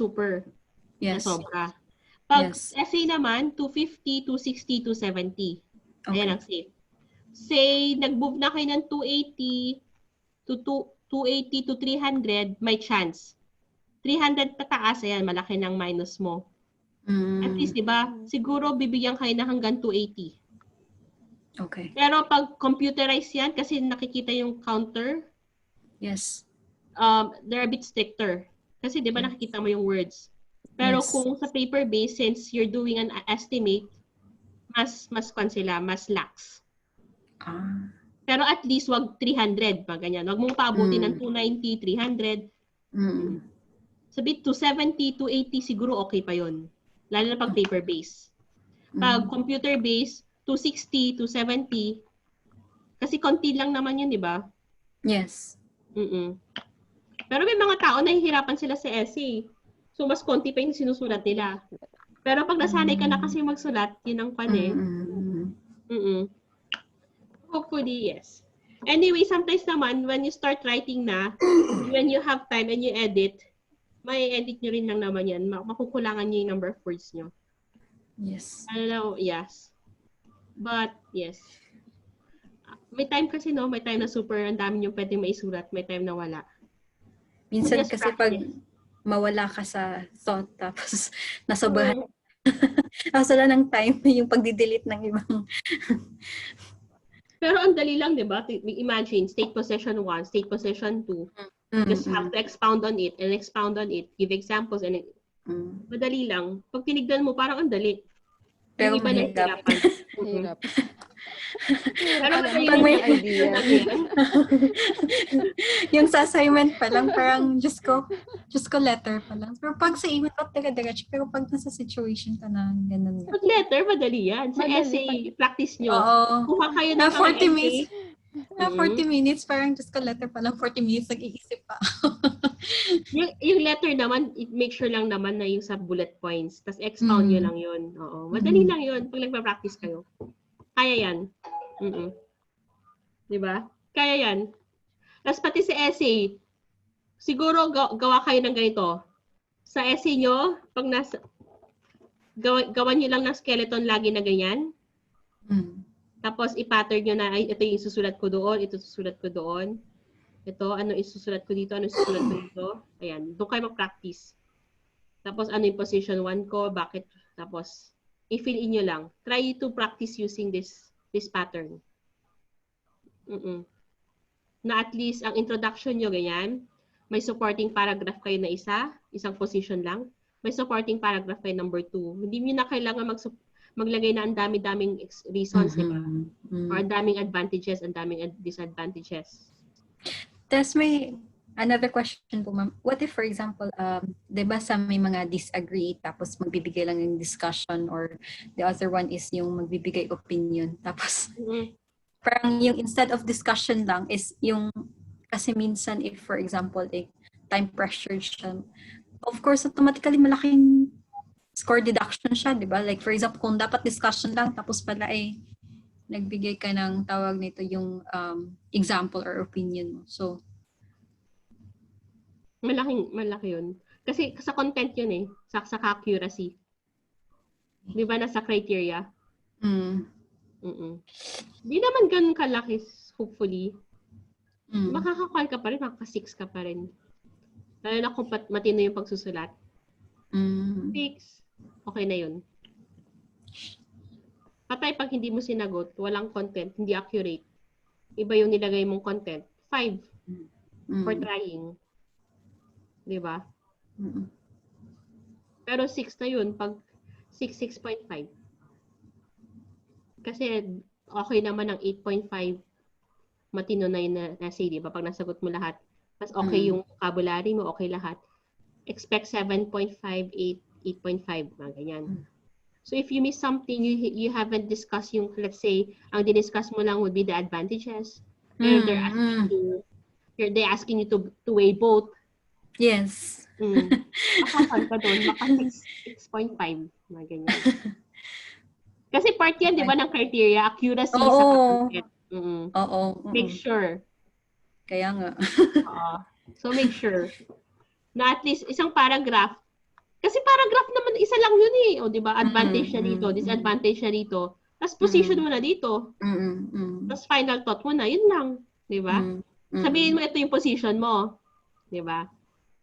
Yes. nasobra. Pag Yes. essay naman, 250, 260, 270. Okay. Ayan ang safe. Say, nag-move na kayo ng 280 to 300, may chance. 300 pataas, ayan, malaki ng minus mo. At least, di ba, siguro bibigyan kayo na hanggang 280. Okay. Pero pag computerized yan, kasi nakikita yung counter, Yes. they're a bit stricter. Kasi di ba nakikita mo yung words. Pero Yes. kung sa paper-based, since you're doing an estimate, mas sila, mas lax. Pero at least wag 300 pa ganyan. Wag mong paabutin ng 290, 300. Sabi, 270, 280, siguro okay pa yon. Lalo na pag paper-based. Pag computer-based, 260, 270, kasi konti lang naman yun, di ba? Yes. Pero may mga tao nahihirapan sila sa essay. So, mas konti pa yung sinusulat nila. Pero pag nasanay ka na kasi magsulat, yun ang pan eh. Hopefully, yes. Anyway, sometimes naman, when you start writing na, when you have time and you edit, may edit nyo rin lang naman yan. Makukulangan nyo yung number of words nyo. Yes. I don't know, yes. But, yes. May time kasi, no? May time na super, ang dami nyo pwede maisulat. May time na wala. Minsan Just kasi pag practice. mawala ka sa thought, tapos nasobrahan. Tapos wala ng time yung pagdi-delete ng ibang. Pero ang dali lang, di ba? Imagine, state possession 1, state possession 2. Just have to expound on it and expound on it. Give examples and madali lang. Pag tinignan mo, parang ang dali. Pero Yung iba na mahirap. hirapan. Hirap. Pero Alam madali mo, pag lang may yung idea. Yung sa assignment pa lang, parang Diyos ko letter pa lang. Pero pag sa email, diretso. Pero pag nasa situation ka na, ganun nga. Pag letter, madali yan. Sa Madali. essay, practice nyo. Oo. Kuha kayo Na ng mga 40 essay. minutes. Na 40 minutes, parang Diyos ko letter pa lang, 40 minutes, nag-iisip pa. Yung letter naman, make sure lang naman na yung sa bullet points. Tapos expound nyo lang yun. Oo. Madali lang yun pag nagpa-practice kayo. Kaya yan. Diba? Kaya yan. Tapos pati sa essay, siguro gawa kayo ng ganito. Sa essay nyo, pag gawan nyo lang ng skeleton lagi na ganyan. Tapos i-pattern nyo na, ay, ito yung isusulat ko doon, ito susulat ko doon. Ito, ano isusulat ko dito, ano isusulat ko dito. Ayan, doon kayo mag-practice. Tapos ano yung position 1 ko, bakit, tapos i-fill in nyo lang. Try to practice using this pattern. Na at least, ang introduction nyo, ganyan. May supporting paragraph kayo na isang position lang. May supporting paragraph kayo number 2. Hindi nyo na kailangan maglagay na ang dami-daming reasons, di ba? Or ang daming advantages, ang daming disadvantages. Tapos may another question po, ma'am. What if, for example, di ba sa may mga disagree, tapos magbibigay lang yung discussion, or the other one is yung magbibigay opinion. Tapos, parang yung instead of discussion lang is yung, kasi minsan if, for example, time pressure siya, of course, automatically malaking score deduction siya, di ba? Like, for example, kung dapat discussion lang, tapos pala nagbigay ka ng tawag nito yung example or opinion mo. So, malaki yun. Kasi sa content yun eh. Sa accuracy. Di ba nasa criteria? Di naman ganun kalaki, hopefully. Makakakuha ka pa rin, makaka-6 ka pa rin. Lalo na kung matino yung pagsusulat. 6. Okay na yun. Patay pag hindi mo sinagot, walang content, hindi accurate. Iba yung nilagay mong content. 5 for trying. Di ba? Pero 6 na yun pag 6.5. Kasi okay naman ang 8.5. Matino na yun na say, di ba? Pag nasagot mo lahat. Mas okay yung vocabulary mo, okay lahat. Expect 7.5, 8, 8.5, mga ganyan. So if you miss something, you haven't discussed yung, let's say, ang diniscuss mo lang would be the advantages. And they're asking you to weigh both. yes. Makakan ka doon, maka 6.5, mga ganyan. Kasi part yan, di ba, ng criteria, accuracy sa content. Make sure. Kaya nga. So make sure na at least isang paragraph. Kasi paragraph naman, isa lang yun eh. O, di ba? Advantage siya dito, disadvantage siya dito. Tapos position mo na dito. Tapos final thought mo na, yun lang. Di ba? Sabihin mo, ito yung position mo. Di ba?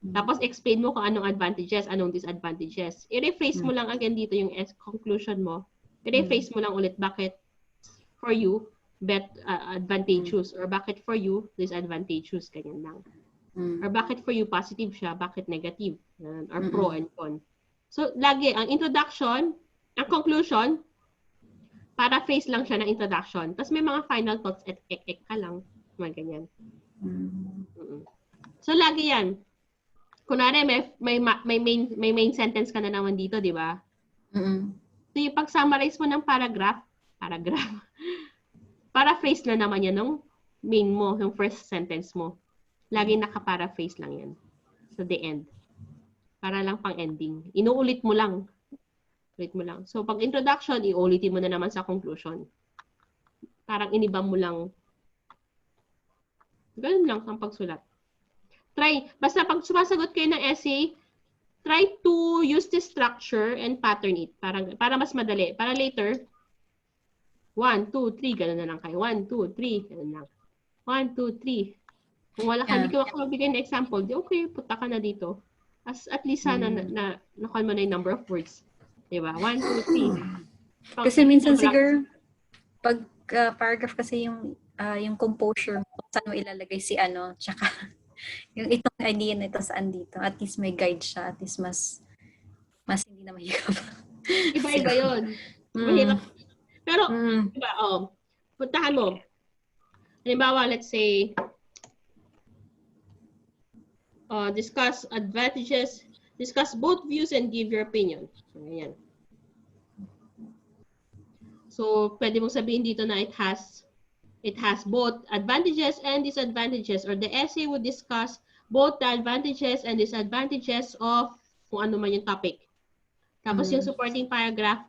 Tapos explain mo kung anong advantages, anong disadvantages. I-rephrase mo lang again dito yung conclusion mo. I-rephrase mo lang ulit bakit for you, advantageous. Or bakit for you, disadvantageous. Ganyan lang. Or bakit for you positive siya, bakit negative, or pro and con. So, lagi, ang introduction, ang conclusion, paraphrase lang siya ng introduction. Tapos may mga final thoughts at ek ka lang. Mga ganyan. So, lagi yan. kunwari may main sentence ka na naman dito, di ba? Mm. So, yung pag-summarize mo ng paragraph, paraphrase na naman yan ng main mo, yung first sentence mo. Laging naka-paraphrase lang yan. So, the end. Para lang pang ending. Inuulit mo lang. Ulit mo lang. So, pag introduction, iulitin mo na naman sa conclusion. Parang inibang mo lang. Ganun lang ang pagsulat. Basta pag sumasagot kayo ng essay, try to use this structure and pattern it. Para mas madali. Para later, 1, 2, 3, ganun na lang kayo. 1, 2, 3, ganun lang. 1, 2, 3. Kung wala ka, hindi ka magbigay ng example, di okay, punta ka na dito. At least sana nakuha mo na yung number of words. Diba? 1, 2, 3. Kasi minsan siguro, pag paragraph kasi yung composure mo, saan mo ilalagay si ano, tsaka yung itong idea na ito saan dito. At least may guide siya. At least mas hindi na mahirap. Iba-iba yun. Mahirap. Pero, diba, puntahan mo. Halimbawa, let's say, discuss advantages, discuss both views and give your opinion. So, ganyan. So, pwede mong sabihin dito na it has both advantages and disadvantages, or the essay would discuss both the advantages and disadvantages of kung ano man yung topic. Tapos yung supporting paragraph,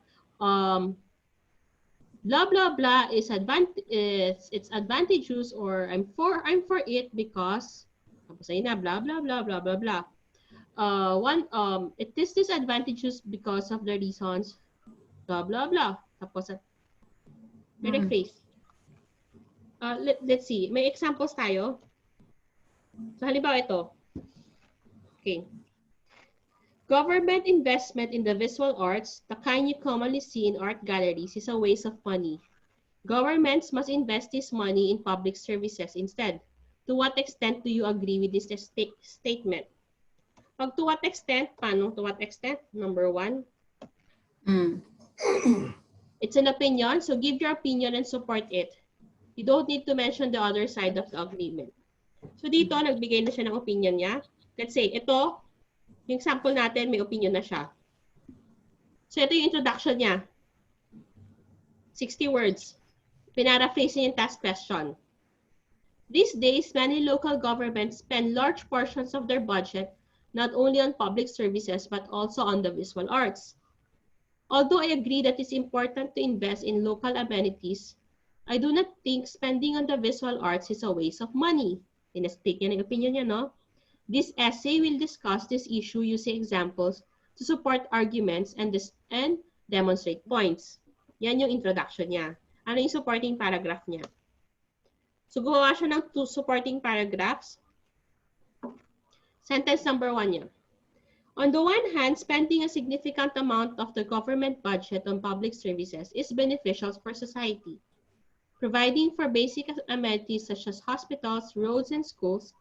blah blah blah it's advantageous, or I'm for it because tapos ayun na blah blah blah blah blah blah. It is disadvantageous because of the reasons blah blah blah. Tapos rephrase. Let's see. May examples tayo. So, halimbawa ito. Okay. Government investment in the visual arts, the kind you commonly see in art galleries, is a waste of money. Governments must invest this money in public services instead. To what extent do you agree with this statement? Pag to what extent, paano to what extent? Number 1. It's an opinion, so give your opinion and support it. You don't need to mention the other side of the agreement. So dito, nagbigay na siya ng opinion niya. Let's say, ito, yung sample natin, may opinion na siya. So ito yung introduction niya. 60 words. Pinaraphrase niya yung task question. These days, many local governments spend large portions of their budget not only on public services but also on the visual arts. Although I agree that it's important to invest in local amenities, I do not think spending on the visual arts is a waste of money. In-state niya ng opinion niya, no? This essay will discuss this issue using examples to support arguments and demonstrate points. Yan yung introduction niya. Ano yung supporting paragraph niya? So, gumawa siya ng 2 supporting paragraphs. Sentence number 1 niya. On the one hand, spending a significant amount of the government budget on public services is beneficial for society. Providing for basic amenities such as hospitals, roads, and schools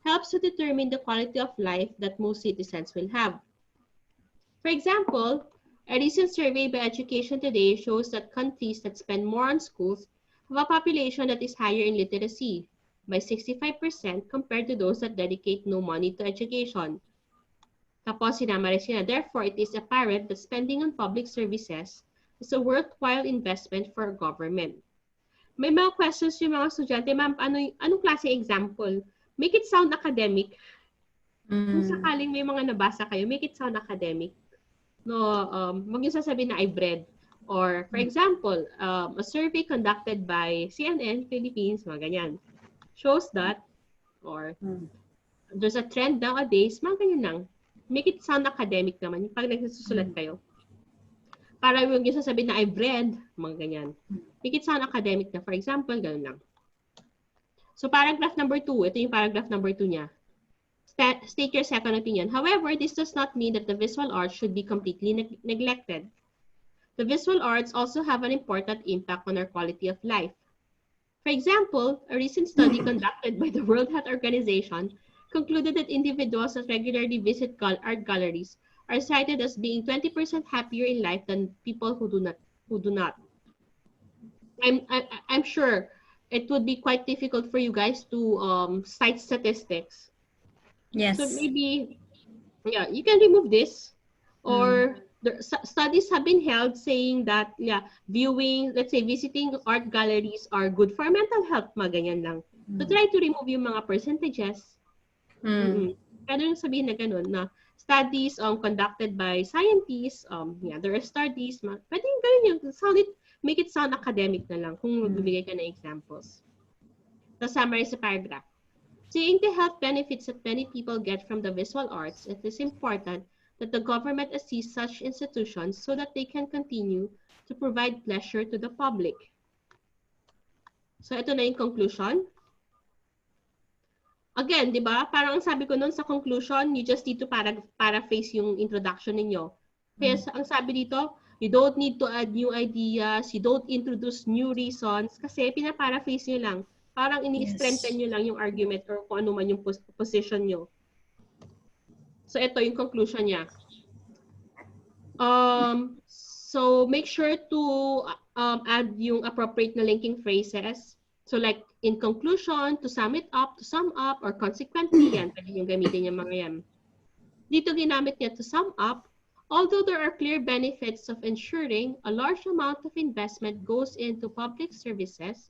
helps to determine the quality of life that most citizens will have. For example, a recent survey by Education Today shows that countries that spend more on schools have a population that is higher in literacy by 65% compared to those that dedicate no money to education. Tapos sinamarize niya, therefore, it is apparent that spending on public services is a worthwhile investment for a government. May mga questions yung mga estudyante, ma'am, anong klase example? Make it sound academic. Kung sakaling may mga nabasa kayo, make it sound academic. No, wag niyo sasabihin na I've read. Or, for example, a survey conducted by CNN Philippines, mga ganyan, shows that, or there's a trend nowadays, mga ganyan lang. Make it sound academic naman, pag nagsusulat kayo. Para huwag niyo sasabihin na I've read, mga ganyan. Make it sound academic na. For example, ganun lang. So, paragraph number 2. Ito yung paragraph number 2 niya. State your second opinion. However, this does not mean that the visual arts should be completely neglected. The visual arts also have an important impact on our quality of life. For example, a recent study conducted by the World Health Organization concluded that individuals that regularly visit art galleries are cited as being 20% happier in life than people who do not. I'm sure it would be quite difficult for you guys to cite statistics. Yes. So maybe Yeah, you can remove this. Or studies have been held saying that, yeah, viewing, let's say, visiting art galleries are good for mental health, mga ganyan lang. So try to remove yung mga percentages. Pwede yung sabihin na ganun, na studies conducted by scientists, yeah, there are studies, pwede yung ganun yung make it sound academic na lang kung magbibigay ka ng examples. The summary sa paragraph. Seeing the health benefits that many people get from the visual arts, it is important that the government assist such institutions so that they can continue to provide pleasure to the public. So ito na yung conclusion. Again, di ba? Parang ang sabi ko nun sa conclusion, you just need to paraphrase yung introduction ninyo. Kaya ang sabi dito, you don't need to add new ideas, you don't introduce new reasons, kasi pinaparaphrase nyo lang. Parang ini-strengthen nyo lang yung argument or kung ano man yung position nyo. So ito yung conclusion niya. So make sure to add yung appropriate na linking phrases. So like in conclusion, to sum it up, to sum up, or consequently, yan, pwede yung gamitin yung mga yan. Dito ginamit niya to sum up, although there are clear benefits of ensuring a large amount of investment goes into public services,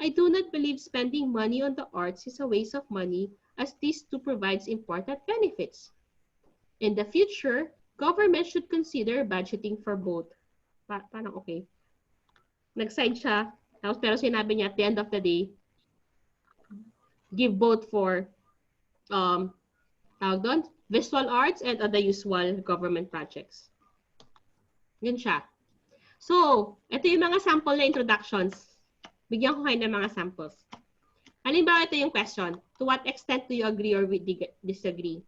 I do not believe spending money on the arts is a waste of money, as this too provides important benefits. In the future, government should consider budgeting for both. Parang okay. Nag-side siya, pero sinabi niya at the end of the day, give both for visual arts and other usual government projects. Yun siya. So, ito yung mga sample na introductions. Bigyan ko kayo ng mga samples. Halimbawa, ito yung question. To what extent do you agree or disagree?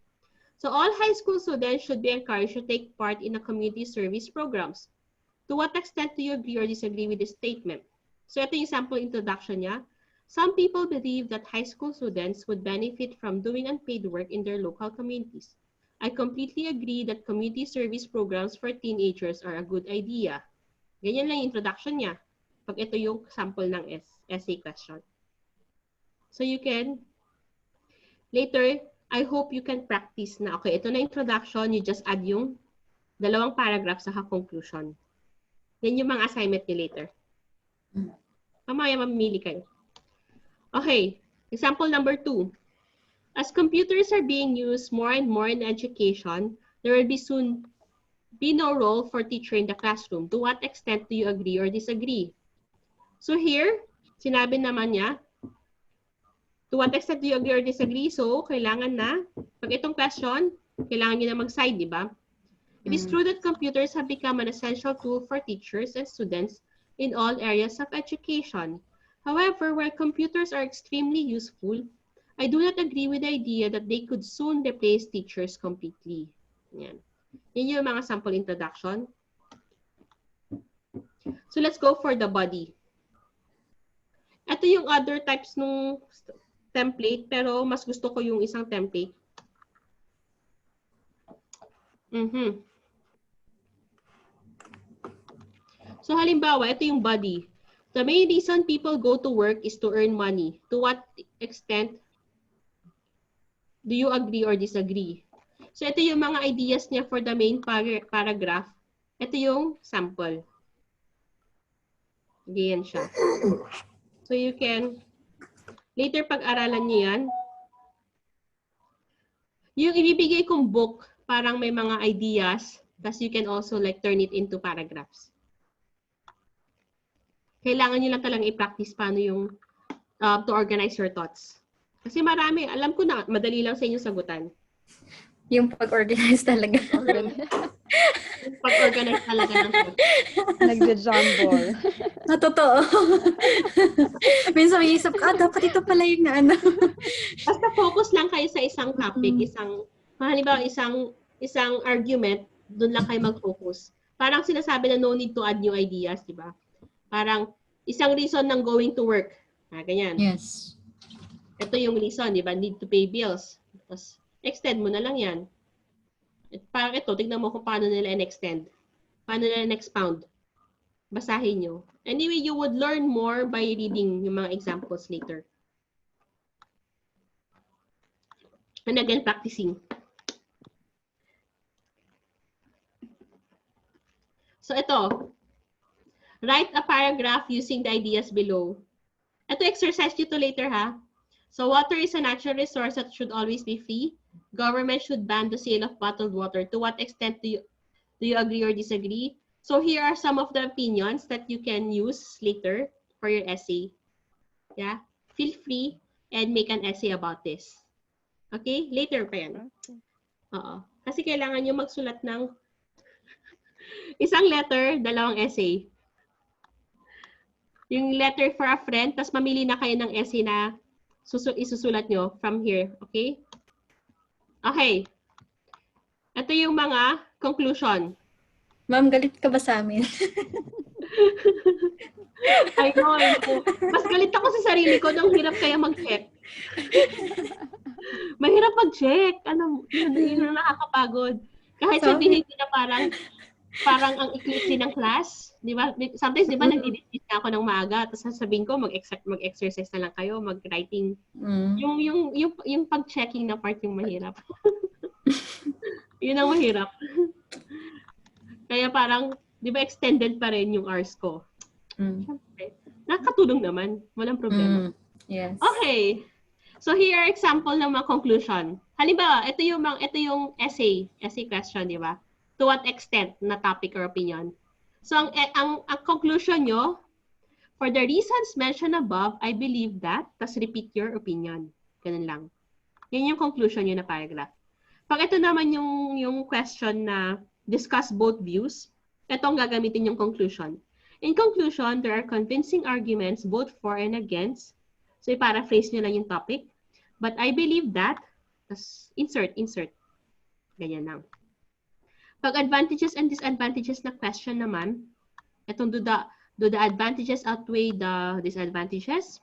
So, all high school students should be encouraged to take part in a community service programs. To what extent do you agree or disagree with this statement? So, ito yung sample introduction niya. Some people believe that high school students would benefit from doing unpaid work in their local communities. I completely agree that community service programs for teenagers are a good idea. Ganyan lang yung introduction niya. Pag ito yung sample ng essay question. So you can, later, I hope you can practice na, okay, ito na introduction, you just add yung 2 paragraph sa conclusion. Yan yung mga assignment ni later. Mamaya mamimili kayo. Okay, example number 2. As computers are being used more and more in education, there will soon be no role for teacher in the classroom. To what extent do you agree or disagree? So here, sinabi naman niya, to what extent do you agree or disagree? So, kailangan na, pag itong question, kailangan niyo na mag-side, di ba? It is true that computers have become an essential tool for teachers and students in all areas of education. However, while computers are extremely useful, I do not agree with the idea that they could soon replace teachers completely. Yan. Yan yung mga sample introduction. So, let's go for the body. Ito yung other types ng template, pero mas gusto ko yung isang template. So halimbawa, ito yung body. The main reason people go to work is to earn money. To what extent do you agree or disagree? So ito yung mga ideas niya for the main paragraph. Ito yung sample. Ganyan siya. So you can, later pag-aralan niyo yan. Yung ibibigay kong book, parang may mga ideas, tas you can also like turn it into paragraphs. Kailangan nyo lang talagang i-practice paano yung to organize your thoughts. Kasi marami, alam ko na, madali lang sa inyo sagutan. Yung pag-organize talaga. Pag-organize talaga ng thoughts. Nagja-jumble. Totoo. Minsan may isip ko, dapat ito pala yung ano. Basta focus lang kayo sa isang topic, halimbawa isang argument, doon lang kayo mag-focus. Parang sinasabi na no need to add new ideas, di ba? Parang isang reason ng going to work. Ganyan. Yes. Ito yung reason, di ba? Need to pay bills. Tapos, extend mo na lang yan. Parang ito, tignan mo kung paano nila in-extend. Paano nila in-expound. Basahin nyo. Anyway, you would learn more by reading yung mga examples later. And again, practicing. So ito, write a paragraph using the ideas below. Ito exercise nyo to later ha. So water is a natural resource that should always be free. Government should ban the sale of bottled water. To what extent do you agree or disagree? So here are some of the opinions that you can use later for your essay. Yeah, feel free and make an essay about this. Okay, later pa yan. Oo. Kasi kailangan nyo magsulat ng isang letter, dalawang essay. Yung letter for a friend, tapos mamili na kayo ng essay na isusulat nyo from here. Okay? Okay. Ito yung mga conclusion. Ma'am, galit ka ba sa amin? I know. Mas galit ako sa sarili ko nung hirap kaya mag-check. Mahirap mag-check. Ano, yun ang nakakapagod. Kahit sabihin ko na parang ang ikli ng class. Di ba? Sometimes, di ba, nag-dismiss na ako ng maaga. Tapos sasabihin ko, mag-exercise na lang kayo, mag-writing. Yung pag-checking na part yung mahirap. Yun ang mahirap. Kaya parang, di ba, extended pa rin yung hours ko. Nakakatulong naman. Walang problema. Yes. Okay. So here are example ng mga conclusion. Halimbawa, ito yung essay question, di ba? To what extent na topic or opinion. So ang conclusion nyo, for the reasons mentioned above, I believe that, tas repeat your opinion. Ganun lang. Yan yung conclusion nyo na paragraph. Pag ito naman yung question na discuss both views, ito ang gagamitin yung conclusion. In conclusion, there are convincing arguments both for and against. So i-paraphrase nyo lang yung topic. But I believe that, insert. Ganyan lang. Pag advantages and disadvantages na question naman, itong do the advantages outweigh the disadvantages?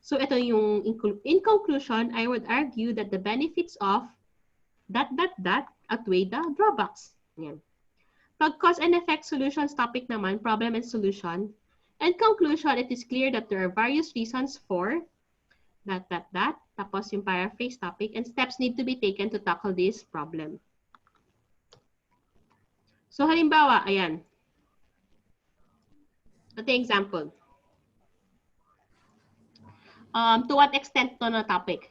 So ito yung, in conclusion, I would argue that the benefits of ... outweigh the drawbacks. Yan. Pag cause and effect solutions topic naman, problem and solution. And conclusion, it is clear that there are various reasons for ... Tapos yung paraphrase topic, and steps need to be taken to tackle this problem. So halimbawa, ayan. Ito yung example. To what extent to na topic?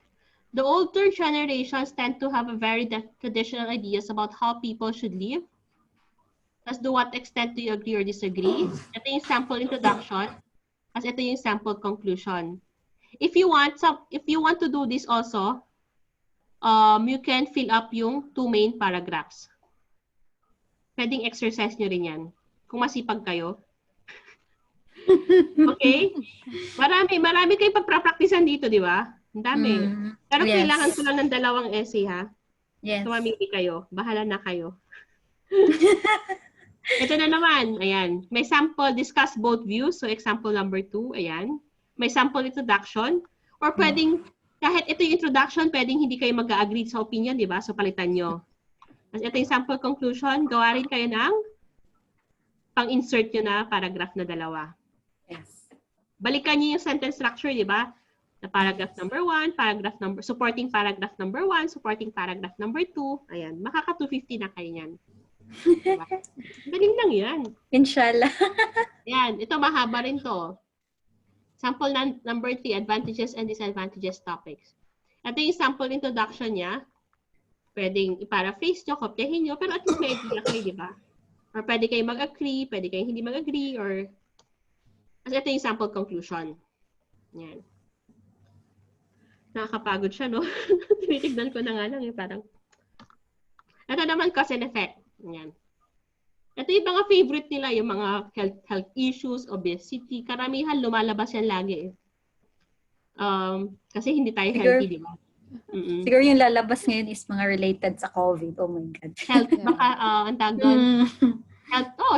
The older generations tend to have a very traditional ideas about how people should live. As to what extent do you agree or disagree? Ito yung sample introduction. As ito yung sample conclusion. If you want to do this also, you can fill up yung 2 main paragraphs. Pwedeng exercise nyo rin yan. Kung masipag kayo. Okay? Marami kayo pagprapraktisan dito, di ba? Ang dami. Pero yes. Kailangan ko lang ng 2 essay, ha? Yes. So, mamili kayo. Bahala na kayo. Ito na naman. Ayan. May sample, discuss both views. So, example number 2. Ayan. May sample introduction. Or pwedeng, kahit ito yung introduction, pwedeng hindi kayo mag-agree sa opinion, di ba? So, palitan nyo. Ito yung sample conclusion. Gawa rin kayo ng pang-insert nyo na paragraph na 2. Yes. Balikan nyo yung sentence structure, di ba? Na paragraph number 1, supporting paragraph number 1, supporting paragraph number 2. Ayan, makaka 250 na kayo yan. Diba? Galing lang yan. Inshallah. Yan, ito mahaba rin to. Sample number 3, advantages and disadvantages topics. Ito yung sample introduction niya. Pwedeng i-paraphrase nyo, kopyahin nyo, pero at least may idea kayo, di ba? Or pwede kayo mag-agree, pwede kayo hindi mag-agree, or... Kasi ito yung sample conclusion. Yan. Nakakapagod siya, no? Tinitignan ko na nga lang, parang... Ito naman, cause and effect. Yan. Ito yung mga favorite nila, yung mga health issues, obesity. Karamihan lumalabas yan lagi. Kasi hindi tayo healthy, di ba? Siguro yung lalabas ngayon is mga related sa COVID. Oh my God. Health, baka, ang tawag doon,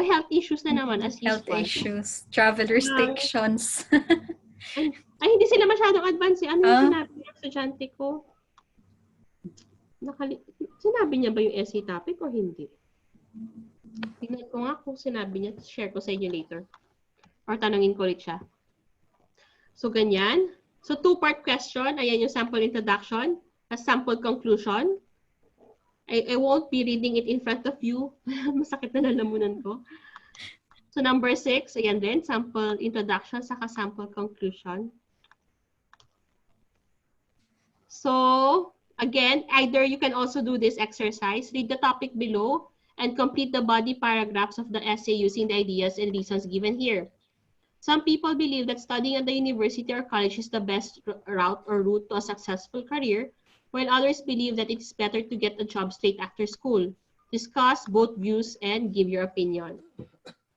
health issues na naman as usual. Health issues, travel restrictions. Ay, hindi sila masyadong advance. Ano yung sinabi ng estudyante ko? Sinabi niya ba yung essay topic o hindi? Tingnan ko nga kung sinabi niya. Share ko sa inyo later. Or tanungin ko ulit siya. So, ganyan. So, 2-part question. Ayan yung sample introduction. A sample conclusion. I won't be reading it in front of you. Masakit na lalamunan ko. So number 6, ayan din, sample introduction saka sample conclusion. So again, either you can also do this exercise, read the topic below and complete the body paragraphs of the essay using the ideas and reasons given here. Some people believe that studying at the university or college is the best route or route to a successful career, while others believe that it is better to get a job straight after school. Discuss both views and give your opinion.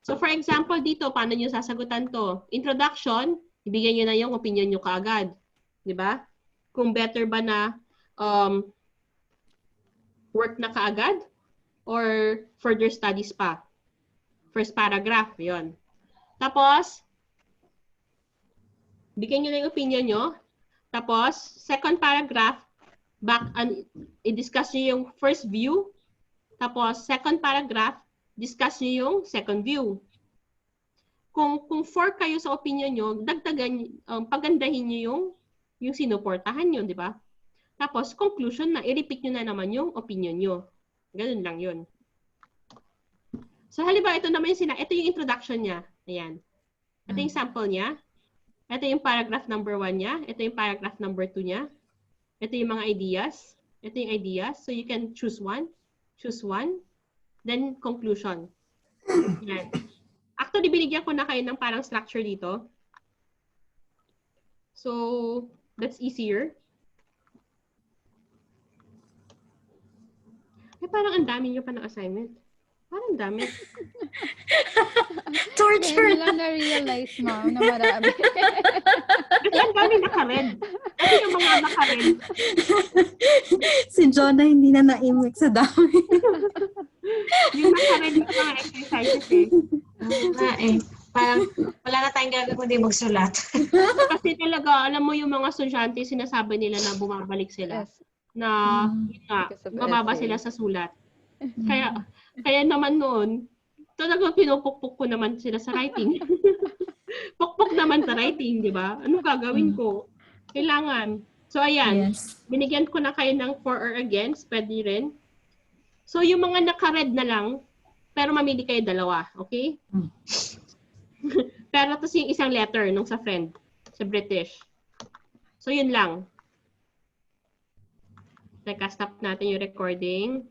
So for example, dito, paano nyo sasagutan to? Introduction, ibigay nyo na yung opinion nyo kaagad. Di ba? Kung better ba na work na kaagad or further studies pa. First paragraph, yon. Tapos, bigyan nyo na yung opinion nyo. Tapos, second paragraph, i-discuss nyo yung first view. Tapos, second paragraph, discuss nyo yung second view. Kung 4 kayo sa opinion nyo, dagdagan, pagandahin nyo yung sinuportahan nyo, di ba? Tapos, conclusion na, i-repeat nyo na naman yung opinion nyo. Ganun lang yun. So, halimbawa, ito naman ito yung introduction niya. Ayan. Ito yung sample niya. Ito yung paragraph number 1 niya. Ito yung paragraph number 2 niya. Ito yung mga ideas. Ito yung ideas. So, you can choose one. Choose one. Then, conclusion. Ayan. Actually, binigyan ko na kayo ng parang structure dito. So, that's easier. Parang ang dami nyo pa ng assignment. Parang dami. Torture! Kaya lang na-realize, ma'am, na marami. Kasi ang dami naka-red. Kasi yung mga naka-red. Si Jonah hindi na na-imik sa dami. Yung naka-red yung mga exercises eh. Parang wala na tayong gagawin kundi magsulat. Kasi talaga, alam mo yung mga estudyante, sinasabi nila na bumabalik sila. Yes. Na, yun nga, mababa sila sa sulat. Kaya naman noon, talagang pinupukpuk ko naman sila sa writing. Pukpuk naman sa writing, di ba? Ano gagawin ko? Kailangan. So, ayan. Yes. Binigyan ko na kayo ng for or against. Pwede rin. So, yung mga naka-red na lang, pero mamili kayo dalawa. Okay? Pero tapos yung isang letter nung sa friend, sa British. So, yun lang. Teka, stop natin yung recording.